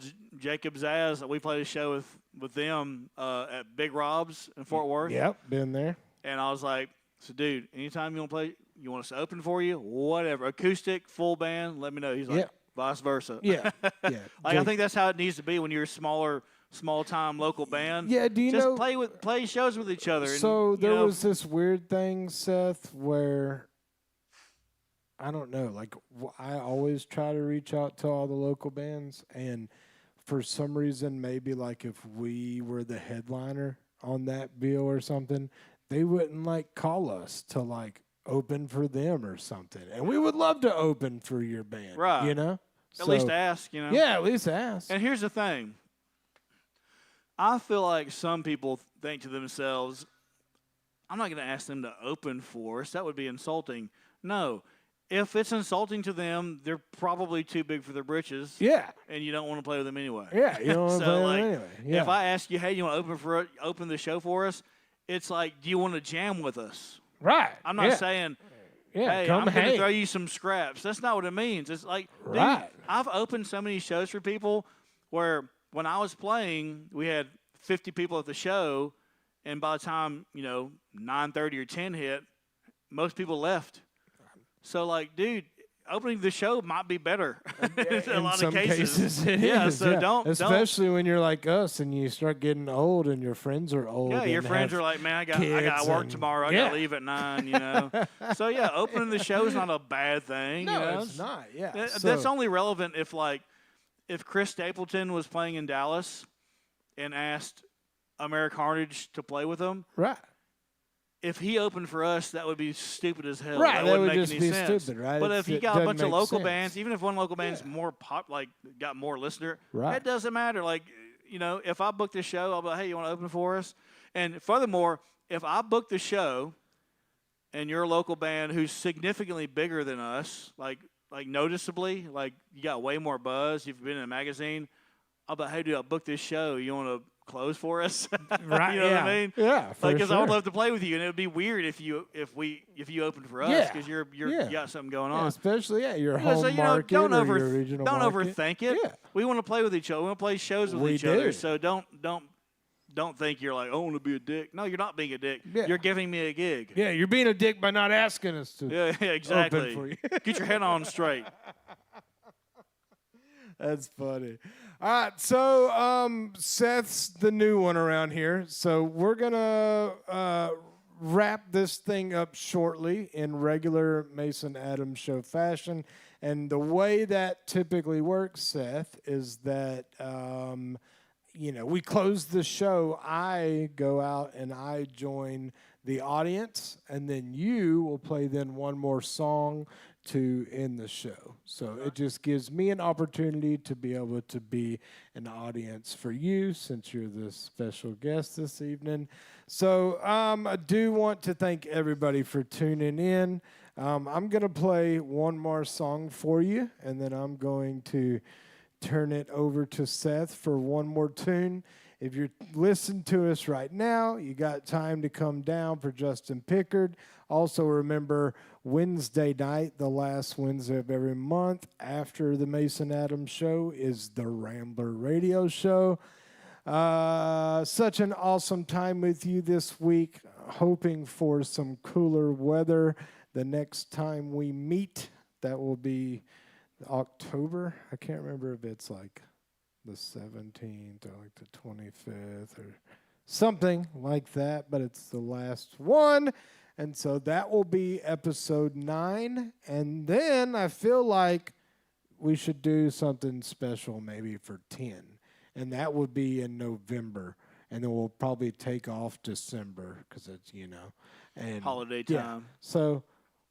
Yeah. Jacob Zaz that we played a show with them at Big Rob's in Fort Worth. Yep, been there. And I was like, so dude, anytime you want to play, you want us to open for you, whatever, acoustic, full band, let me know. He's like, Yeah. vice versa. Yeah, yeah. Like I think that's how it needs to be when you're a small time local band. Yeah, do you just know? play shows with each other. So and, there was this weird thing, Seth, where I don't know. Like I always try to reach out to all the local bands, and for some reason, maybe like if we were the headliner on that bill or something, they wouldn't like call us to like open for them or something. And we would love to open for your band, Right. You know, at least ask, you know. Yeah, at least ask. And here's the thing. I feel like some people think to themselves, I'm not going to ask them to open for us. That would be insulting. No. If it's insulting to them, they're probably too big for their britches. Yeah. And you don't want to play with them anyway. Yeah, you don't want to So, play them like, anyway. Yeah. If I ask you, hey, you want to open the show for us? It's like, do you want to jam with us? Right. I'm not saying, hey, come I'm going to hang. throw you some scraps. That's not what it means. It's like, dude, Right. I've opened so many shows for people where when I was playing, we had 50 people at the show, and by the time, 9:30 or 10 hit, most people left. So, like, dude, opening the show might be better in a lot some of cases. it yeah, is, so don't. Especially when you're like us and you start getting old and your friends are old. Yeah, your and friends have are like, man, I got kids work and- tomorrow. I yeah. got to leave at 9, So, yeah, opening the show is not a bad thing. No, it's not. Yeah. That's So- only relevant if Chris Stapleton was playing in Dallas and asked Americarnage to play with him. right. If he opened for us, that would be stupid as hell. Right, That that wouldn't would make just any be sense. stupid, right? But if he It got a doesn't bunch of make local sense. bands, even if one local band's more got more listener, Right. it doesn't matter. Like, if I book the show, I'll be like, hey, you want to open for us? And furthermore, if I book the show and you're a local band who's significantly bigger than us, like noticeably, like you got way more buzz, you've been in a magazine, I'll be like, hey, dude, I booked this show. You want to close for us? Right. You know yeah. what I mean? Yeah. For Like, because I sure. would love to play with you, and it would be weird if you opened for us Yeah. because you Yeah. got something going Yeah, on. especially your Yeah, home so, market don't or your regional don't market. overthink it. Yeah. We want to play with each other. We want to play shows with We each do. other. So don't think you're like, I want to be a dick. No, you're not being a dick. Yeah. You're giving me a gig. Yeah, you're being a dick by not asking us to. Yeah, exactly. for you. Get your head on straight. That's funny. All right, so Seth's the new one around here, so we're gonna wrap this thing up shortly in regular Mason Adams show fashion. And the way that typically works, Seth, is that we close the show. I go out and I join the audience, and then you will play then one more song to end the show. So it just gives me an opportunity to be able to be an audience for you since you're the special guest this evening. So I do want to thank everybody for tuning in. I'm going to play one more song for you, and then I'm going to turn it over to Seth for one more tune. If you're listening to us right now, you got time to come down for Justin Pickard. Also remember, Wednesday night, the last Wednesday of every month after the Mason Adams show, is the Rambler Radio Show. Such an awesome time with you this week. Hoping for some cooler weather the next time we meet. That will be October. I can't remember if it's like the 17th or like the 25th or something like that, but it's the last one. And so that will be episode 9. And then I feel like we should do something special maybe for 10. And that would be in November. And then we'll probably take off December because it's, and Holiday yeah. time. So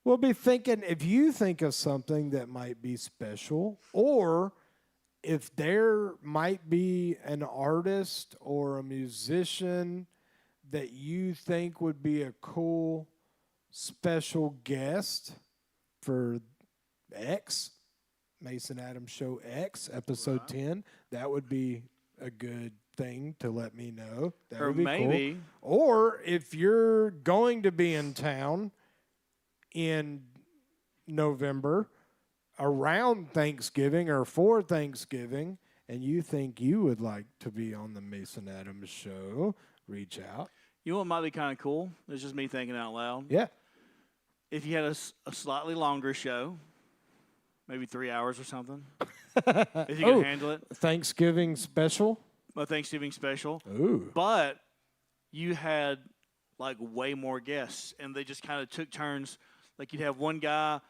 we'll be thinking, if you think of something that might be special, or if there might be an artist or a musician that you think would be a cool special guest for X, Mason Adams Show X, episode 10, that would be a good thing to let me know. That Or would be maybe. cool. Or if you're going to be in town in November around Thanksgiving or for Thanksgiving, and you think you would like to be on the Mason Adams Show, reach out. You know what might be kind of cool? It's just me thinking out loud. Yeah. If you had a slightly longer show, maybe 3 hours or something, if you could handle it. Thanksgiving special. A Thanksgiving special. Ooh. But you had like way more guests, and they just kind of took turns. Like you'd have one guy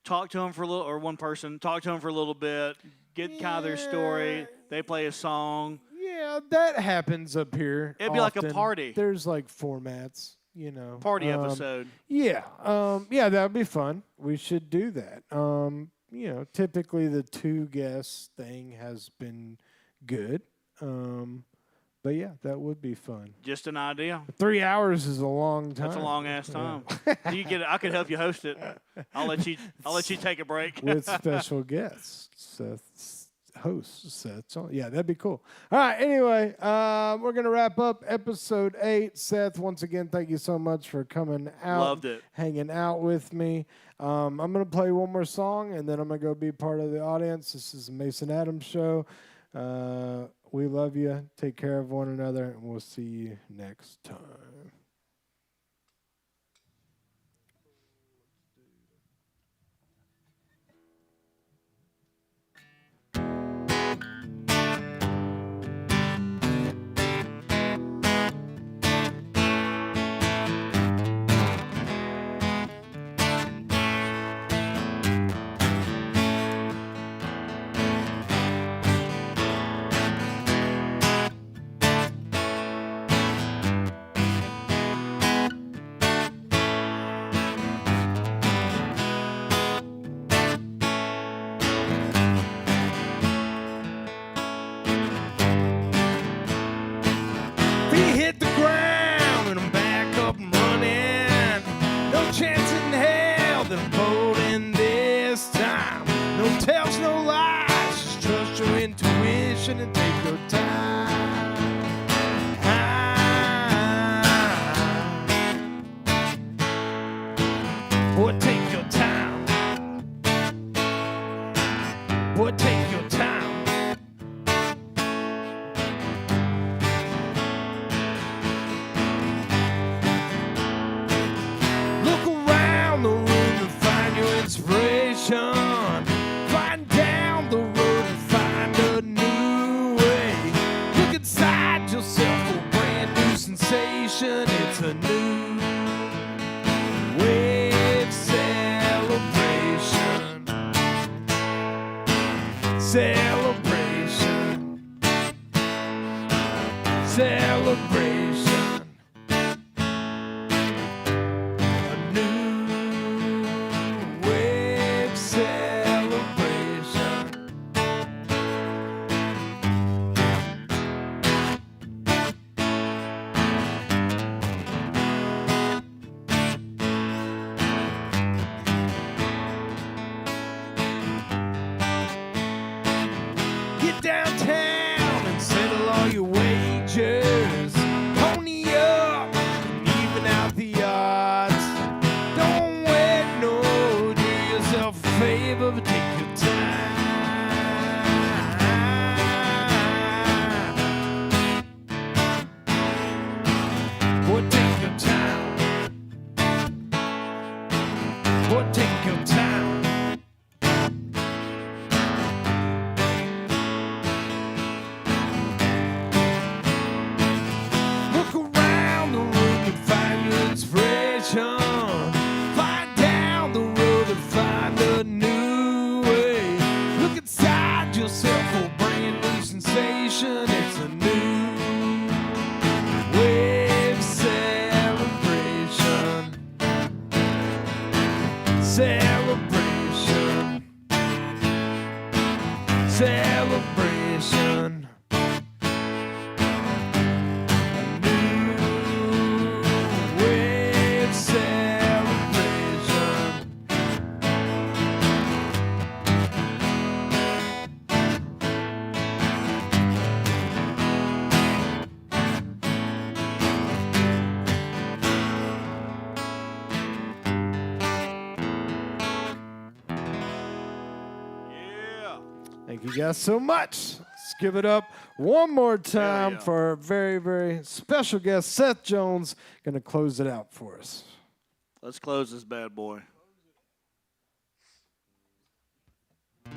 talk to him for a little, or one person talk to him for a little bit, get kind of their story. They play a song. Yeah, that happens up here. It'd be like a often. party. There's like formats, Party episode. Yeah, yeah, that would be fun. We should do that. Typically the 2 guests thing has been good. But yeah, that would be fun. Just an idea. 3 hours is a long time. That's a long ass time. You get it? I could help you host it. I'll let you take a break. With special guests. Seth's host, Seth. So, yeah, that'd be cool. All right, anyway, we're going to wrap up episode 8. Seth, once again, thank you so much for coming out. Loved it. Hanging out with me. I'm going to play one more song, and then I'm going to go be part of the audience. This is the Mason Adams Show. We love you. Take care of one another, and we'll see you next time. Hit the ground and I'm back up and running. No chance in hell that I'm folding this time. No tells, no lies. Just trust your intuition and take your time. Boy, take your time. Boy, take your time. Inspiration. Find down the road and find a new way. Look inside yourself for a brand new sensation. It's a new wave celebration. Celebration. Celebration. Downtown and settle all your wagers. Pony up and even out the odds. Don't wait, no, do yourself a favor, but take your time. Boy, take your time. Boy, take your time. Thank you guys so much. Let's give it up one more time for our very, very special guest, Seth Jones, going to close it out for us. Let's close this bad boy. As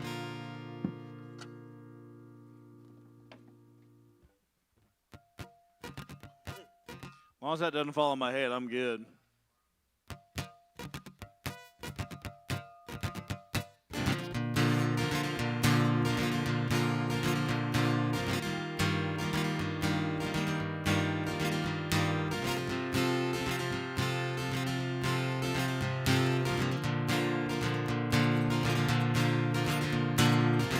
long as that doesn't fall on my head, I'm good.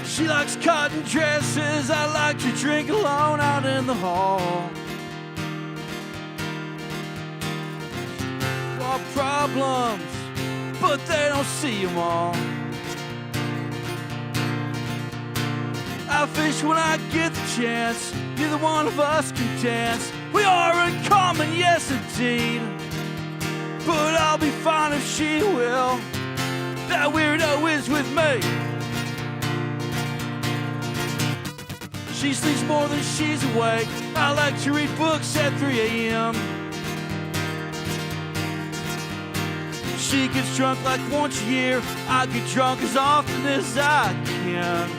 She likes cotton dresses, I like to drink alone out in the hall. Got problems, but they don't see them all. I fish when I get the chance, neither one of us can dance. We are in common, yes indeed, but I'll be fine if she will. That weirdo is with me. She sleeps more than she's awake. I like to read books at 3 a.m. She gets drunk like once a year. I get drunk as often as I can.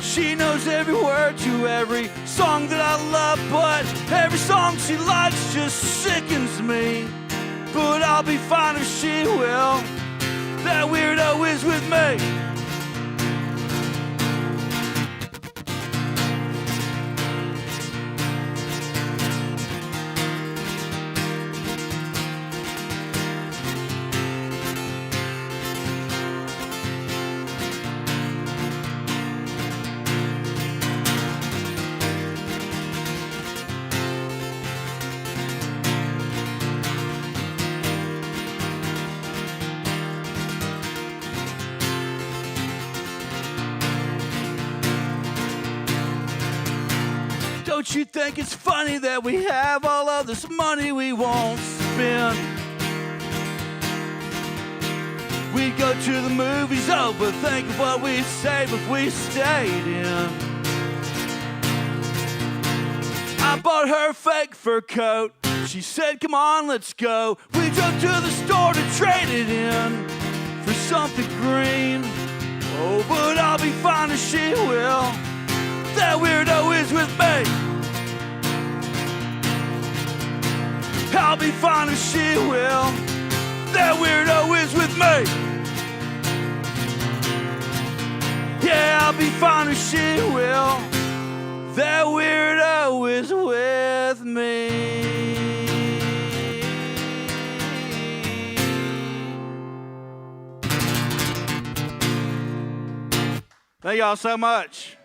She knows every word to every song that I love, but every song she likes just sickens me. But I'll be fine if she will. That weirdo is with me. Don't you think it's funny that we have all of this money we won't spend? We'd go to the movies, oh, but think of what we'd save if we stayed in. I bought her a fake fur coat. She said, come on, let's go. We drove to the store to trade it in for something green. Oh, but I'll be fine if she will. That weirdo is with me. I'll be fine if she will. That weirdo is with me. Yeah, I'll be fine if she will. That weirdo is with me. Thank y'all so much.